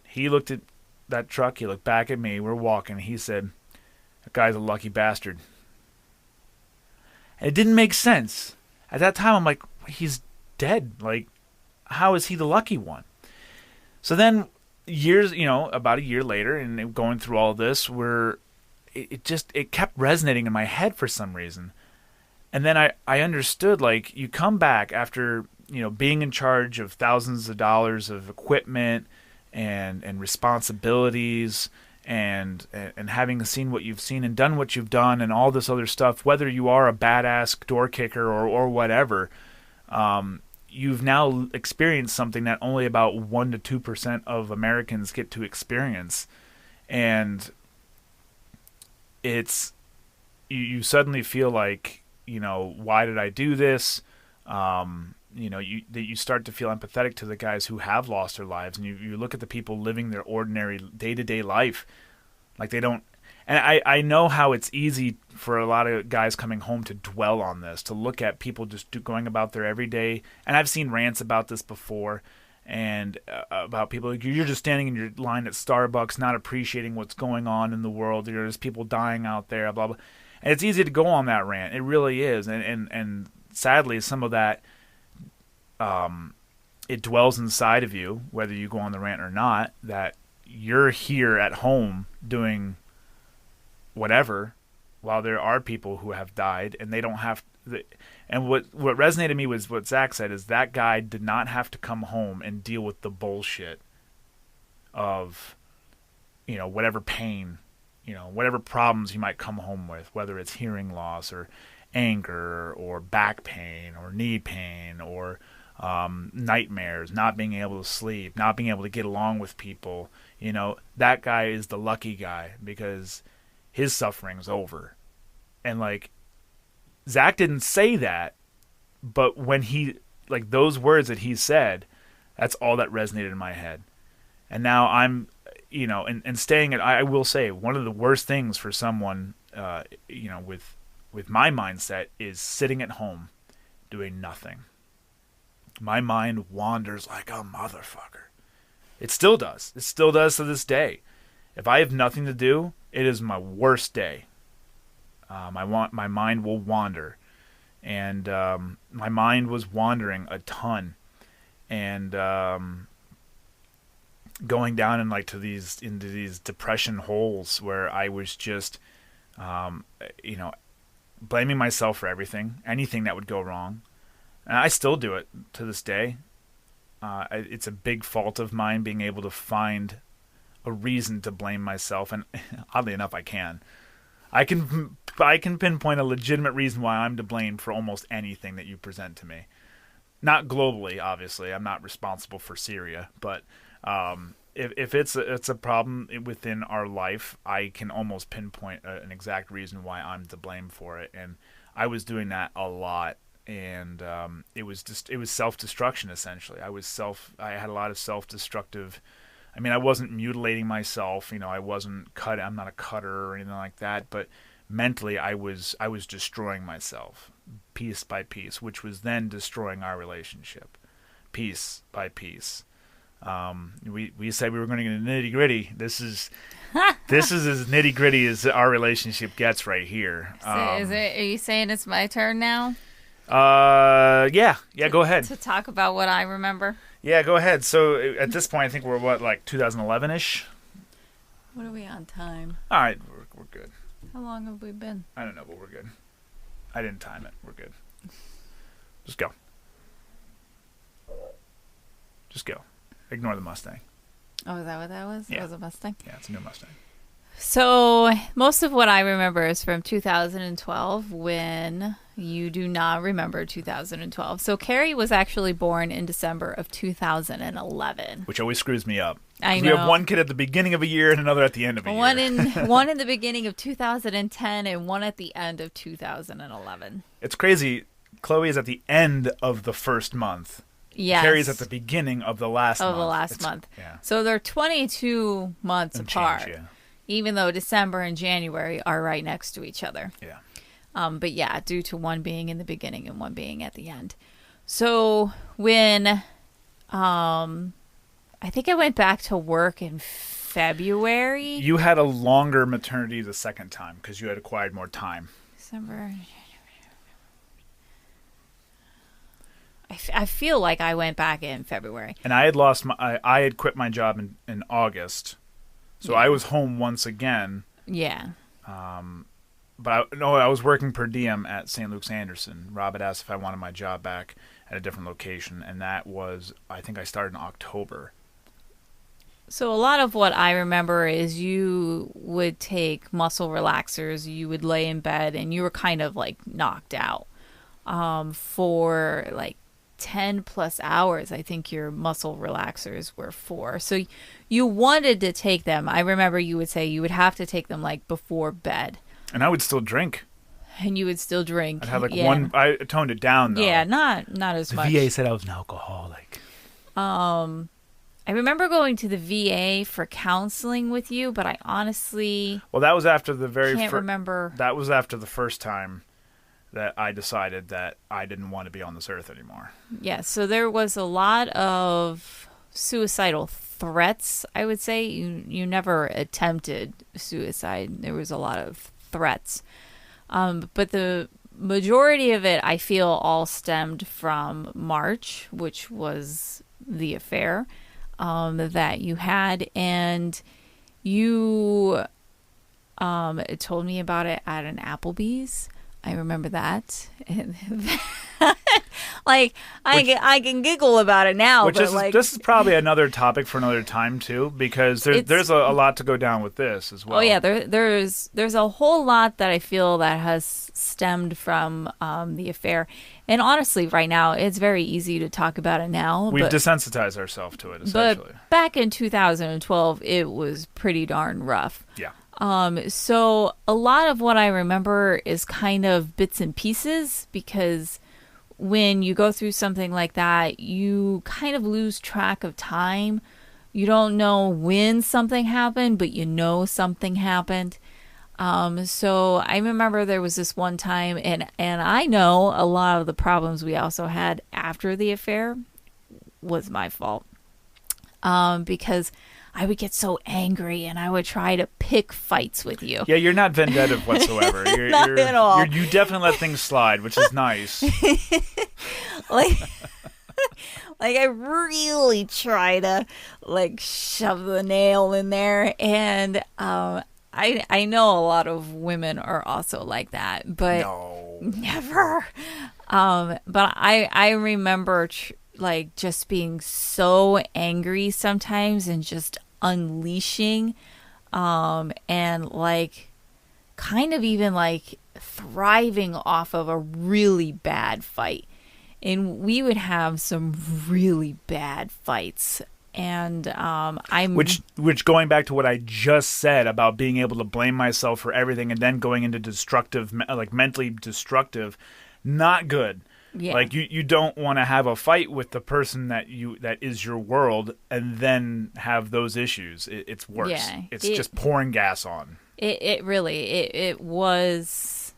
He looked at that truck, he looked back at me, we're walking, he said, "That guy's a lucky bastard." And it didn't make sense. At that time, I'm like, he's dead. Like, how is he the lucky one? So then, about a year later, and going through all this, it kept resonating in my head for some reason. And then I understood, like, you come back after, being in charge of thousands of dollars of equipment and responsibilities, and having seen what you've seen and done what you've done and all this other stuff, whether you are a badass door kicker or whatever, you've now experienced something that only about 1% to 2% of Americans get to experience. And you suddenly feel like, why did I do this? You start to feel empathetic to the guys who have lost their lives, and you look at the people living their ordinary day-to-day life, like they don't. And I know how it's easy for a lot of guys coming home to dwell on this, to look at people just going about their everyday. And I've seen rants about this before, and about people like, you're just standing in your line at Starbucks, not appreciating what's going on in the world. There's people dying out there, blah blah. And it's easy to go on that rant. It really is. And sadly, some of that. It dwells inside of you, whether you go on the rant or not, that you're here at home doing whatever, while there are people who have died, and they don't have. And what resonated to me was what Zach said, is that guy did not have to come home and deal with the bullshit of, whatever pain, whatever problems he might come home with, whether it's hearing loss or anger or back pain or knee pain or nightmares, not being able to sleep, not being able to get along with people. That guy is the lucky guy, because his suffering's over. And like, Zach didn't say that, but when those words that he said, that's all that resonated in my head. And now I'm, and staying at, I will say, one of the worst things for someone, with my mindset, is sitting at home doing nothing. My mind wanders like a motherfucker. It still does. It still does to this day. If I have nothing to do, it is my worst day. My mind will wander, and my mind was wandering a ton, and going down into these depression holes where I was just, blaming myself for anything that would go wrong. And I still do it to this day. It's a big fault of mine, being able to find a reason to blame myself, and oddly enough, I can. I can pinpoint a legitimate reason why I'm to blame for almost anything that you present to me. Not globally, obviously. I'm not responsible for Syria, but if it's a problem within our life, I can almost pinpoint an exact reason why I'm to blame for it. And I was doing that a lot, and it was self-destruction essentially. I had a lot of self-destructive. I mean, I wasn't mutilating myself. I wasn't cut. I'm not a cutter or anything like that. But mentally, I was destroying myself piece by piece, which was then destroying our relationship piece by piece. We said we were going to get nitty gritty. This is as nitty gritty as our relationship gets right here.
Are you saying it's my turn now?
Yeah. Go ahead.
To talk about what I remember.
Yeah, go ahead. So at this point, I think we're like 2011-ish?
What are we on time?
All right, we're good.
How long have we been?
I don't know, but we're good. I didn't time it. We're good. Just go. Just go. Ignore the Mustang.
Oh, is that what that was?
Yeah.
That was a Mustang?
Yeah, it's a new Mustang.
So most of what I remember is from 2012, when you do not remember 2012. So Carrie was actually born in December of 2011.
Which always screws me up.
I know.
We have one kid at the beginning of a year and another at the end of a year.
One in the beginning of 2010 and one at the end of 2011.
It's crazy. Chloe is at the end of the first month.
Yes.
Carrie's at the beginning of the last
month.
Yeah.
So they're 22 months
And
apart.
change, yeah.
Even though December and January are right next to each other.
Yeah.
But yeah, due to one being in the beginning and one being at the end. So when I think I went back to work in February.
You had a longer maternity the second time because you had acquired more time.
December. I feel like I went back in February.
And I had quit my job in August. So yeah. I was home once again.
Yeah.
But I was working per diem at St. Luke's Anderson. Rob had asked if I wanted my job back at a different location, and that was, I think I started in October.
So a lot of what I remember is you would take muscle relaxers, you would lay in bed, and you were kind of like knocked out for like 10 plus hours. I think your muscle relaxers were for. So you wanted to take them. I remember you would say you would have to take them like before bed.
And I would still drink.
And you would still drink.
I'd have like one. I toned it down though.
Yeah, not as much.
The VA said I was an alcoholic.
I remember going to the VA for counseling with you, but I honestly
that was after the
can't remember.
That was after the first time that I decided that I didn't want to be on this earth anymore.
Yeah, so there was a lot of suicidal threats, I would say. You never attempted suicide. There was a lot of threats. But the majority of it, I feel, all stemmed from March, which was the affair that you had. And you told me about it at an Applebee's. I remember that. Like, I can giggle about it now. But
this is probably another topic for another time, too, because there's a lot to go down with this as well.
Oh, yeah. There's a whole lot that I feel that has stemmed from the affair. And honestly, right now, it's very easy to talk about it now.
We've desensitized ourselves to it, essentially.
But back in 2012, it was pretty darn rough.
Yeah.
So a lot of what I remember is kind of bits and pieces, because when you go through something like that, you kind of lose track of time. You don't know when something happened, but you know something happened. So I remember there was this one time, and I know a lot of the problems we also had after the affair was my fault. Because I would get so angry and I would try to pick fights with you.
Yeah, you're not vendettive whatsoever.
Not at all.
You definitely let things slide, which is nice.
like I really try to like shove the nail in there, and I know a lot of women are also like that, but
no.
Never. But I remember like just being so angry sometimes and just unleashing, and like kind of even like thriving off of a really bad fight. And we would have some really bad fights. And
which going back to what I just said about being able to blame myself for everything and then going into destructive, like mentally destructive, not good.
Yeah.
Like you don't want to have a fight with the person that is your world and then have those issues. It's worse.
Yeah,
it's just pouring gas on.
It really it was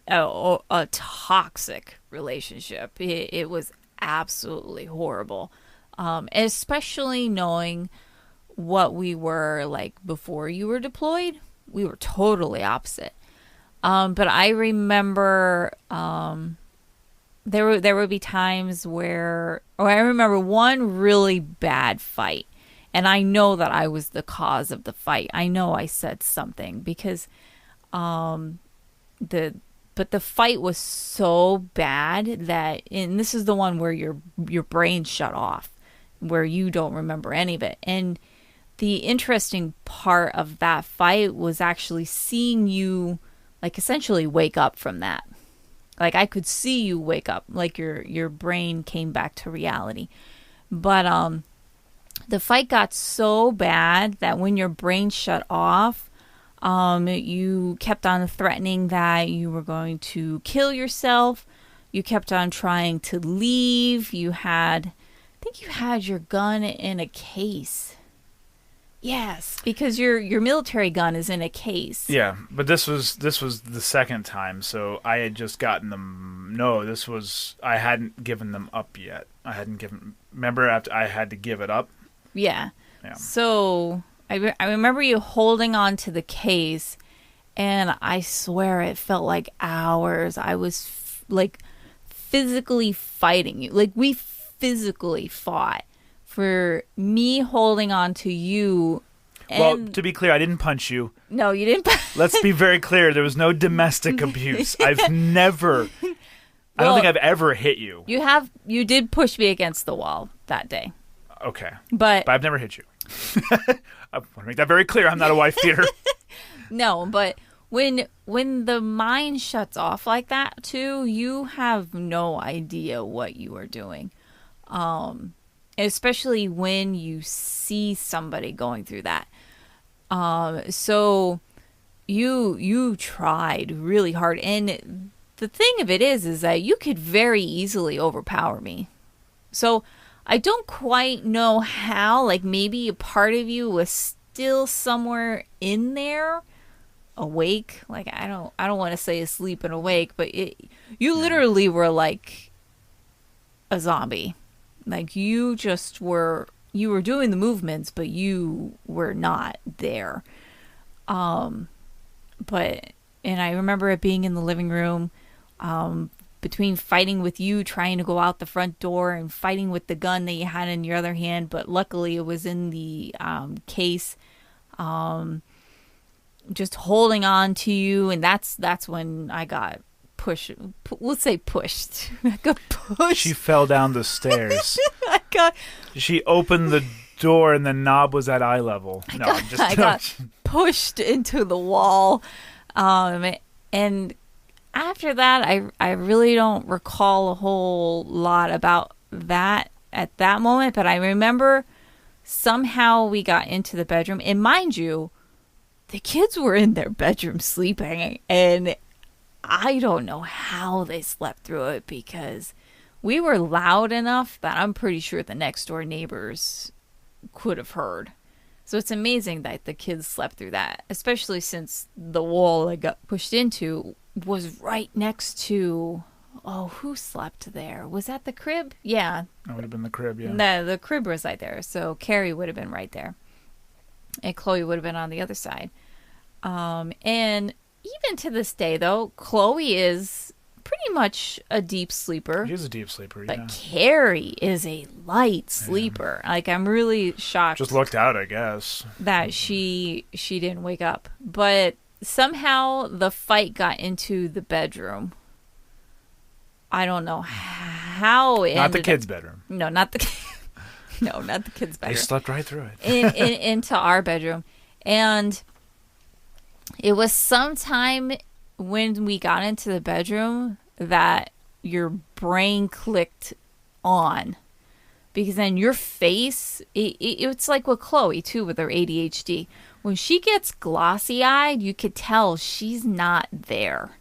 a toxic relationship. It was absolutely horrible, especially knowing what we were like before you were deployed. We were totally opposite. But I remember there would be times where, or I remember one really bad fight. And I know that I was the cause of the fight. I know I said something because the fight was so bad that, and this is the one where your brain shut off, where you don't remember any of it. And the interesting part of that fight was actually seeing you like essentially wake up from that. Like I could see you wake up, like your brain came back to reality. But the fight got so bad that when your brain shut off, you kept on threatening that you were going to kill yourself. You kept on trying to leave. I think you had your gun in a case. Yes, because your military gun is in a case.
Yeah, but this was the second time, so I had just gotten them. No, I hadn't given them up yet. Remember after I had to give it up?
Yeah.
Yeah.
So I remember you holding on to the case, and I swear it felt like hours. I was like physically fighting you. Like we physically fought for me holding on to you.
Well, to be clear, I didn't punch you.
No, you didn't.
Let's be very clear. There was no domestic abuse. I've never... I don't think I've ever hit you.
You did push me against the wall that day.
Okay.
But
I've never hit you. I want to make that very clear. I'm not a wife beater.
No, but when the mind shuts off like that too, you have no idea what you are doing. Especially when you see somebody going through that. So you tried really hard. And the thing of it is that you could very easily overpower me. So I don't quite know how, like maybe a part of you was still somewhere in there awake. Like I don't want to say asleep and awake, but you literally were like a zombie. Like you were doing the movements, but you were not there. And I remember it being in the living room, between fighting with you, trying to go out the front door, and fighting with the gun that you had in your other hand. But luckily it was in the case, just holding on to you. And that's when I got pushed. Let's say pushed. I got pushed.
She fell down the stairs.
got
She opened the door and the knob was at eye level.
I got pushed into the wall. And after that, I really don't recall a whole lot about that at that moment. But I remember somehow we got into the bedroom. And mind you, the kids were in their bedroom sleeping. And I don't know how they slept through it because we were loud enough that I'm pretty sure the next door neighbors could have heard. So it's amazing that the kids slept through that, especially since the wall I got pushed into was right next to, who slept there? Was that the crib? Yeah.
That would have been the crib, yeah.
No, the crib was right there. So Carrie would have been right there. And Chloe would have been on the other side. And even to this day, though, Chloe is pretty much a deep sleeper.
She's a deep sleeper,
but
yeah.
Carrie is a light sleeper. Yeah. Like, I'm really shocked.
Just lucked out, I guess.
That she didn't wake up. But somehow the fight got into the bedroom. I don't know how it
Not the kids' bedroom.
No, not the no, not the kids' bedroom.
They slept right through it.
Into our bedroom. And It was sometime when we got into the bedroom that your brain clicked on. Because then your face, it's like with Chloe too, with her ADHD. When she gets glossy eyed, you could tell she's not there.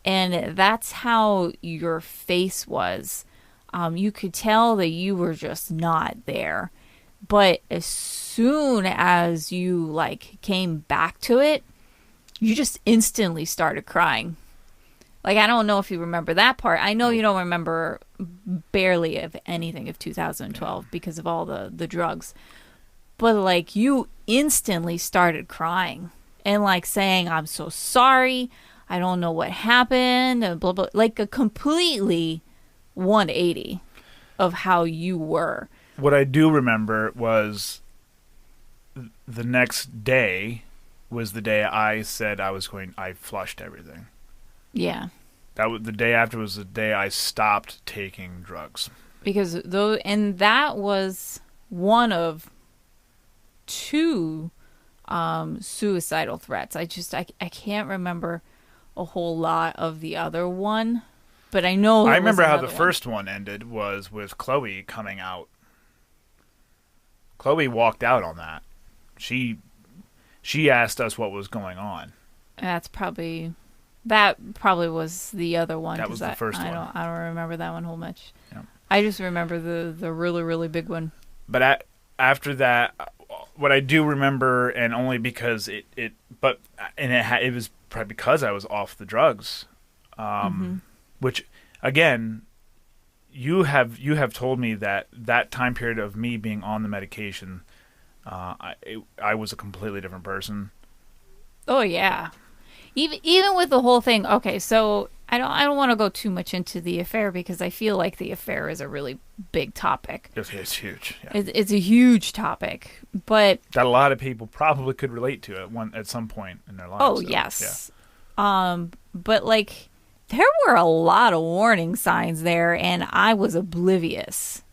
And that's how your face was. You could tell that you were just not there. But as soon as you like came back to it, you just instantly started crying. Like, I don't know if you remember that part. I know you don't remember barely of anything of 2012 because of all the drugs. But, like, you instantly started crying and, like, saying, I'm so sorry. I don't know what happened. And blah, blah. Like, a completely 180 of how you were.
What I do remember was the next day was the day I said I flushed everything.
Yeah.
That was the day after was the day I stopped taking drugs.
Because that was one of two suicidal threats. I can't remember a whole lot of the other one, but I know
I remember how the first one ended was with Chloe coming out. Chloe walked out on that. She asked us what was going on.
That probably was the other one.
That was the first one.
I don't remember that one whole much.
Yeah.
I just remember the really, really big one.
But after that, what I do remember, and only because it was probably because I was off the drugs, which again, you have told me that time period of me being on the medication, I was a completely different person.
Oh yeah. Even with the whole thing, okay, so I don't want to go too much into the affair because I feel like the affair is a really big topic.
It's huge. Yeah.
It's a huge topic, but
that a lot of people probably could relate to at some point in their lives.
Oh, so, yes. Yeah. But like there were a lot of warning signs there and I was oblivious.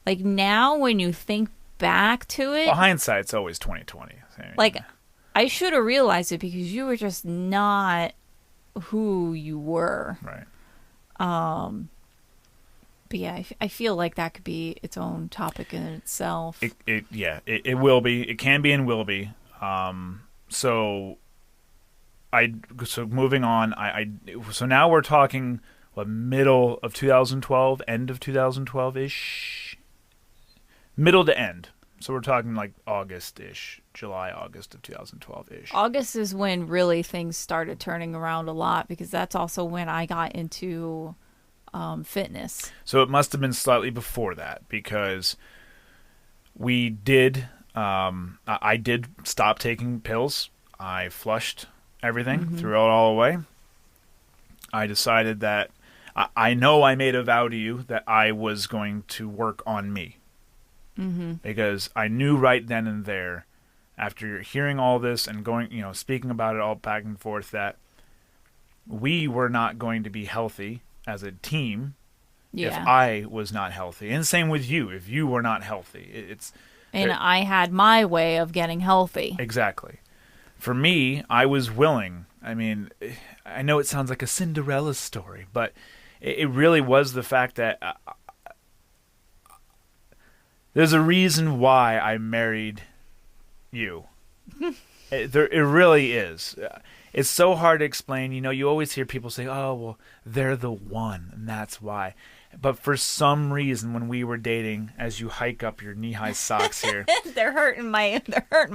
Like now when you think back to it,
well, hindsight's always 20/20.
Like I should have realized it because you were just not who you were.
Right.
But yeah, I feel like that could be its own topic in itself.
It will be. It can be and will be. So moving on, so now we're talking middle of 2012, end of 2012-ish, middle to end. So we're talking like August-ish, July, August of 2012-ish.
August is when really things started turning around a lot because that's also when I got into fitness.
So it must have been slightly before that because we did, I did stop taking pills. I flushed everything, threw it all away. I decided that, I know I made a vow to you that I was going to work on me. Because I knew right then and there, after hearing all this and going, speaking about it all back and forth, that we were not going to be healthy as a team if I was not healthy. And same with you, if you were not healthy.
I had my way of getting healthy.
Exactly. For me, I was willing. I mean, I know it sounds like a Cinderella story, but it really was the fact that there's a reason why I married you. It really is. It's so hard to explain. You always hear people say, oh, well, they're the one, and that's why. But for some reason, when we were dating, as you hike up your knee-high socks here,
they're hurting my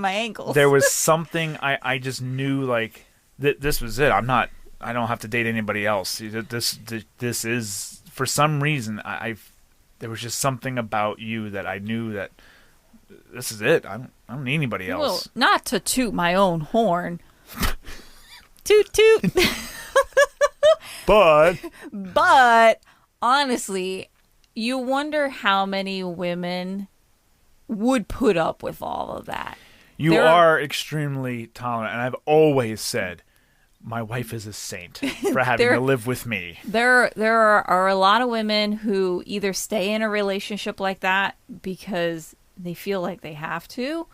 ankles.
There was something I just knew, like, this was it. I don't have to date anybody else. This is, for some reason, there was just something about you that I knew that this is it. I don't need anybody else.
Well, not to toot my own horn. Toot toot. But honestly, you wonder how many women would put up with all of that.
You are extremely tolerant, and I've always said my wife is a saint for having to live with me.
There are a lot of women who either stay in a relationship like that because they feel like they have to,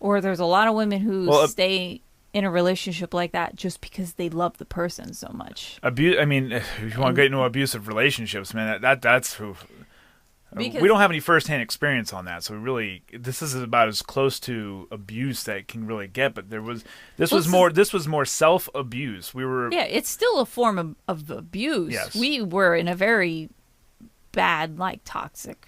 or there's a lot of women who stay in a relationship like that just because they love the person so much.
Abuse. I mean, if you want to get into abusive relationships, man, that's who.
Because
We don't have any firsthand experience on that, so this is about as close to abuse that it can really get. But this was more self abuse. We were,
yeah, it's still a form of abuse.
Yes.
We were in a very bad, like, toxic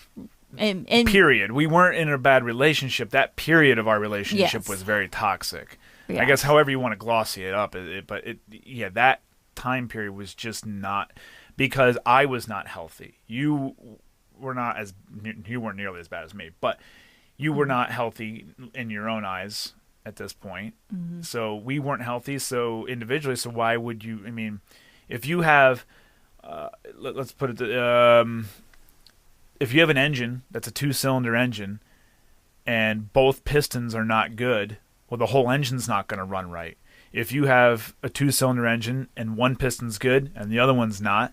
and
period. We weren't in a bad relationship. That period of our relationship
Yes.
was very toxic.
Yeah.
I guess however you want to glossy it up, that time period was just not, because I was not healthy. You weren't nearly as bad as me, but you were not healthy in your own eyes at this point.
Mm-hmm.
So we weren't healthy. So individually, so why would you? I mean, if you have, let's put it, if you have an engine that's a 2-cylinder engine, and both pistons are not good, well, the whole engine's not going to run right. If you have a 2-cylinder engine and one piston's good and the other one's not,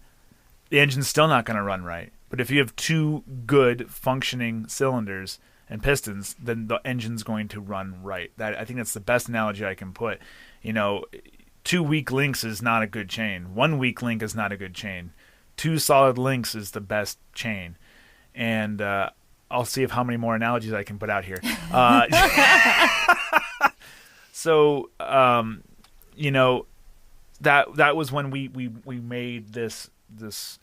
the engine's still not going to run right. But if you have 2 good functioning cylinders and pistons, then the engine's going to run right. I think that's the best analogy I can put. 2 weak links is not a good chain. 1 weak link is not a good chain. 2 solid links is the best chain. And I'll see how many more analogies I can put out here. So, that was when we made this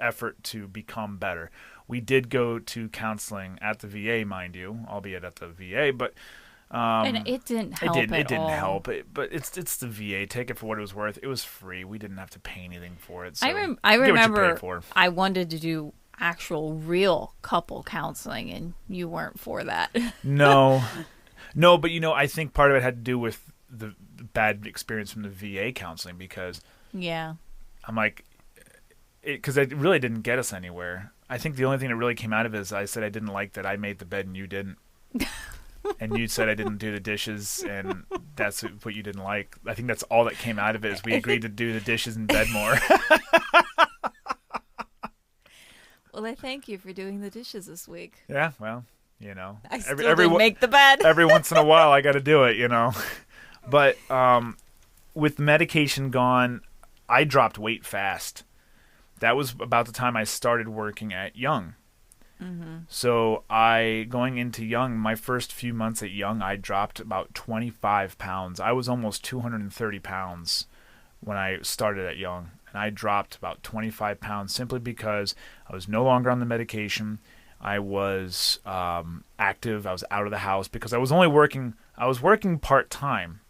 effort to become better. We did go to counseling at the VA, mind you, albeit at the VA, but
and it didn't help.
It didn't help. But it's the VA. Take it for what it was worth. It was free. We didn't have to pay anything for it. So
I
get what you
remember
paid for.
I wanted to do actual real couple counseling, and you weren't for that.
No, but I think part of it had to do with the bad experience from the VA counseling, because
Yeah.
I'm like, because it really didn't get us anywhere. I think the only thing that really came out of it is I said I didn't like that I made the bed and you didn't. And you said I didn't do the dishes, and that's what you didn't like. I think that's all that came out of it, is we agreed to do the dishes in bed more.
Well, I thank you for doing the dishes this week.
Yeah, well,
I still didn't make the bed.
Every once in a while I got to do it, But with medication gone, I dropped weight fast. That was about the time I started working at Young.
Mm-hmm.
So going into Young, my first few months at Young, I dropped about 25 pounds. I was almost 230 pounds when I started at Young. And I dropped about 25 pounds simply because I was no longer on the medication. I was active. I was out of the house because I was working part-time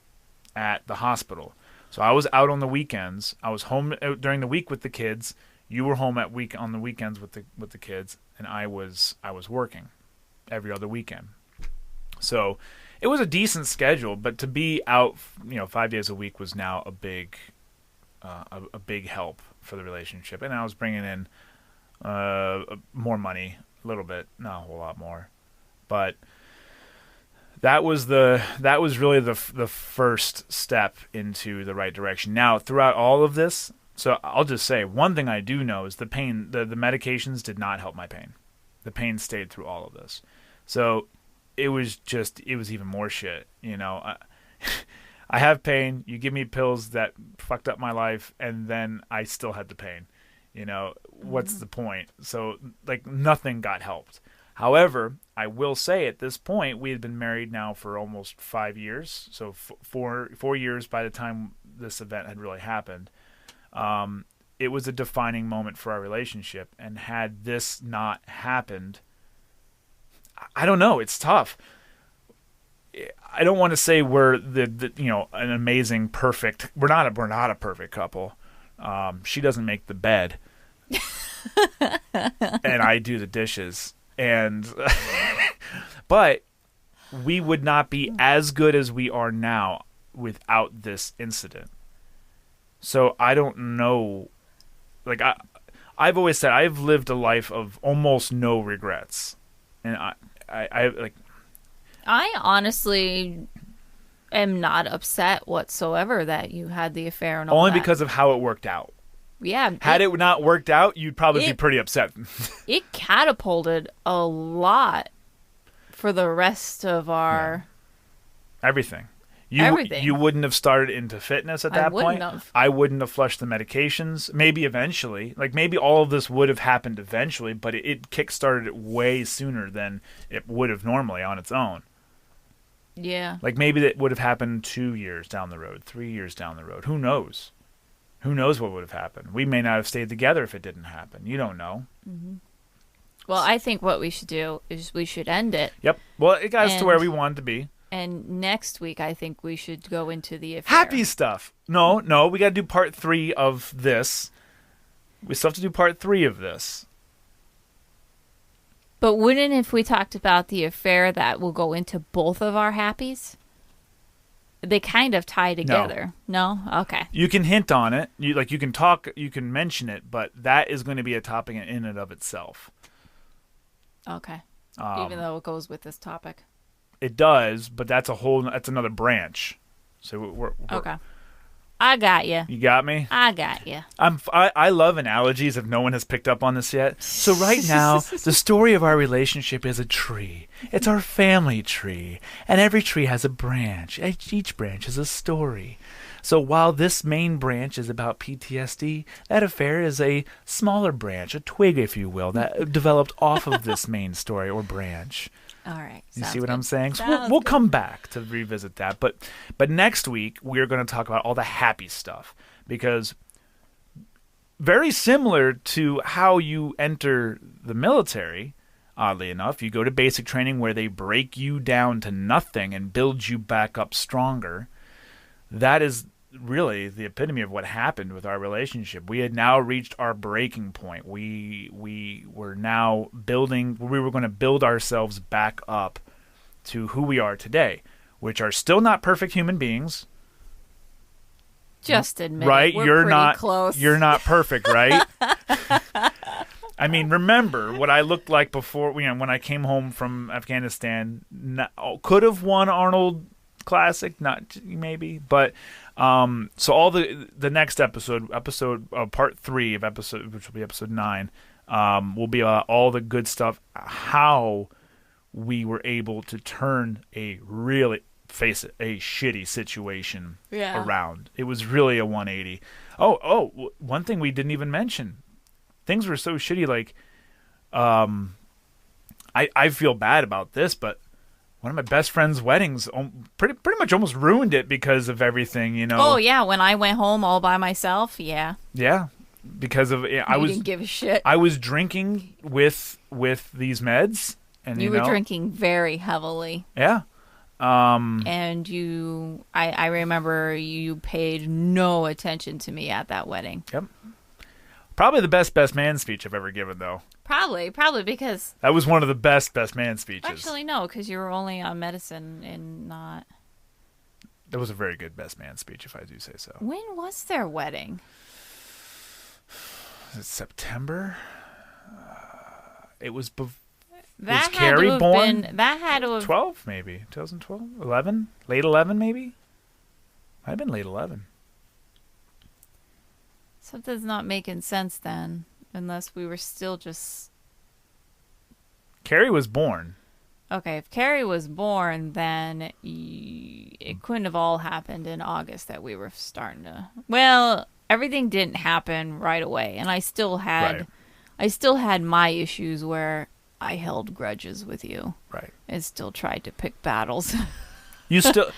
at the hospital. So I was out on the weekends. I was home during the week with the kids. You were home on the weekends with the kids, and I was working every other weekend. So it was a decent schedule, but to be out, 5 days a week was now a big help for the relationship. And I was bringing in more money, a little bit, not a whole lot more, but that was really the first step into the right direction. Now, throughout all of this, so I'll just say one thing I do know is the pain, the medications did not help my pain. The pain stayed through all of this. So it was even more shit, I have pain. You give me pills that fucked up my life, and then I still had the pain. What's the point? So, nothing got helped. However, I will say at this point, we had been married now for almost 5 years. So 4 years by the time this event had really happened. It was a defining moment for our relationship. And had this not happened, I don't know. It's tough. I don't want to say we're an amazing, perfect. We're not a perfect couple. She doesn't make the bed, and I do the dishes. But we would not be as good as we are now without this incident. So I don't know. I've always said I've lived a life of almost no regrets, and
I honestly am not upset whatsoever that you had the affair and all
only
that.
because of how it worked out.
Yeah.
Had it not worked out, you'd probably be pretty upset.
It catapulted a lot for the rest of our...
Everything.
Everything.
You wouldn't have started into fitness at
I
that
wouldn't
point.
have.
I wouldn't have flushed the medications. Maybe eventually, like maybe all of this would have happened eventually, but it kick-started it way sooner than it would have normally on its own.
Yeah.
Like maybe that would have happened 2 years down the road, 3 years down the road. Who knows? Who knows what would have happened? We may not have stayed together if it didn't happen. You don't know.
Well, I think what we should do is we should end it.
Yep. Well, it got us to
And-
where we wanted to be.
And next week, I think we should go into the affair.
Happy stuff. No, we got to do part 3 of this. We still have to do part 3 of this.
But wouldn't if we talked about the affair that will go into both of our happies? They kind of tie together. No? Okay.
You can hint on it. You can talk, you can mention it, but that is going to be a topic in and of itself.
Okay. Even though it goes with this topic.
It does, but that's another branch. So we're
Okay. I got you.
You got me?
I got you.
I love analogies if no one has picked up on this yet. So right now, the story of our relationship is a tree. It's our family tree. And every tree has a branch. Each branch is a story. So while this main branch is about PTSD, that affair is a smaller branch, a twig, if you will, that developed off of this main story or branch.
All right.
You
Sounds
see what
good.
I'm saying? So
Sounds
we'll
good.
come back to revisit that. But next week, we're going to talk about all the happy stuff. Because very similar to how you enter the military, oddly enough, you go to basic training where they break you down to nothing and build you back up stronger. That is really the epitome of what happened with our relationship. We had now reached our breaking point. We were now building. We were going to build ourselves back up to who we are today, which are still not perfect human beings.
Just admit
Right?
it. We're
You're
pretty
not
close.
You're not perfect, right? I mean, remember what I looked like before. When I came home from Afghanistan. Could have won Arnold Classic, not maybe, but so all the next episode part 3 of episode, which will be episode 9, will be all the good stuff, how we were able to turn a shitty situation around. It was really a 180. One thing we didn't even mention, things were so shitty, like I feel bad about this, but one of my best friend's weddings pretty much almost ruined it because of everything,
Oh, yeah. When I went home all by myself, yeah.
Yeah, because of I
didn't give a shit.
I was drinking with these meds, and
You were drinking very heavily.
Yeah.
And I remember you paid no attention to me at that wedding.
Yep. Probably the best man speech I've ever given, though.
Probably because...
That was one of the best man speeches.
Actually, no, because you were only on medicine and not...
That was a very good best man speech, if I do say so.
When was their wedding?
Is it September? It was...
That
was Carrie born?
That had to have...
12, maybe. 2012? 11? Late 11, maybe? Might have been late 11.
Something's not making sense then, unless we were still just...
Carrie was born.
Okay, if Carrie was born, then it couldn't have all happened in August that we were starting to... Well, everything didn't happen right away, and I still had my issues where I held grudges with you.
Right.
And still tried to pick battles.
You still...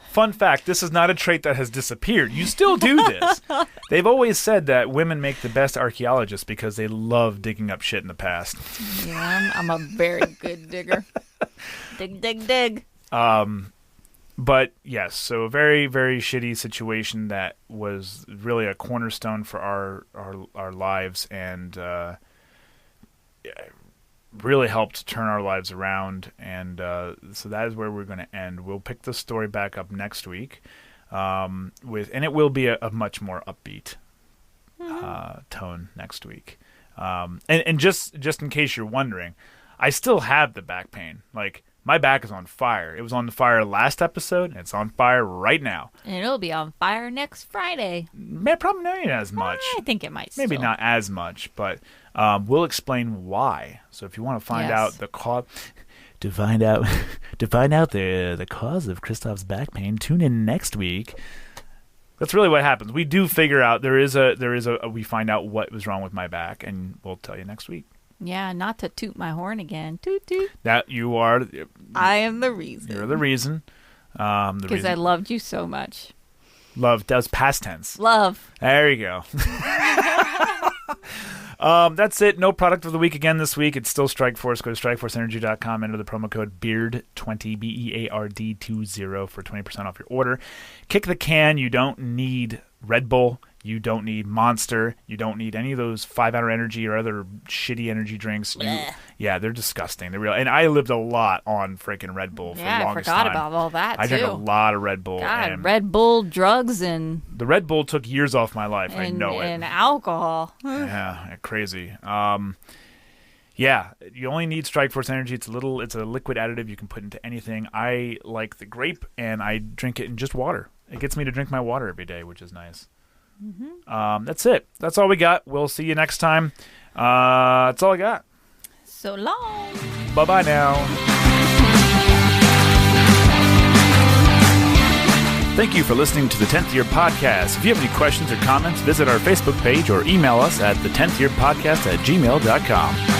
Fun fact, this is not a trait that has disappeared. You still do this. They've always said that women make the best archaeologists because they love digging up shit in the past.
Yeah, I'm a very good digger. Dig.
But yes, so a very, very shitty situation that was really a cornerstone for our lives, and really helped turn our lives around. And so that is where we're going to end. We'll pick the story back up next week, and it will be a much more upbeat tone next week. And just in case you're wondering, I still have the back pain. Like, my back is on fire. It was on fire last episode, and it's on fire right now.
And it'll be on fire next Friday.
Probably not as much.
I think it might
Maybe
still.
not as much, but we'll explain why. So if you want to find
Yes.
out the cause, to find out the cause of Christoph's back pain. Tune in next week. That's really what happens. We do figure out we find out what was wrong with my back, and we'll tell you next week.
Yeah, not to toot my horn again. Toot toot.
That you are.
I am the reason.
You're the reason.
Because I loved you so much.
Love does past tense.
Love.
There you go. That's it. No product of the week again this week. It's still Strikeforce. Go to strikeforceenergy.com. Enter the promo code BEARD20, BEARD20 for 20% off your order. Kick the can. You don't need Red Bull. You don't need Monster. You don't need any of those 5-Hour Energy or other shitty energy drinks. Yeah, they're disgusting. They're real. And I lived a lot on freaking Red Bull for the longest time.
I forgot about all that, too.
I drank a lot of Red Bull.
God, and Red Bull, drugs, and...
The Red Bull took years off my life. I know it.
And alcohol.
Yeah, crazy. Yeah, you only need Strikeforce Energy. It's a liquid additive you can put into anything. I like the grape, and I drink it in just water. It gets me to drink my water every day, which is nice. Mm-hmm. That's it. That's all we got. We'll see you next time. That's all I got.
So long.
Bye-bye now. Thank you for listening to the 10th Year Podcast. If you have any questions or comments, visit our Facebook page or email us at the10thyearpodcast@gmail.com.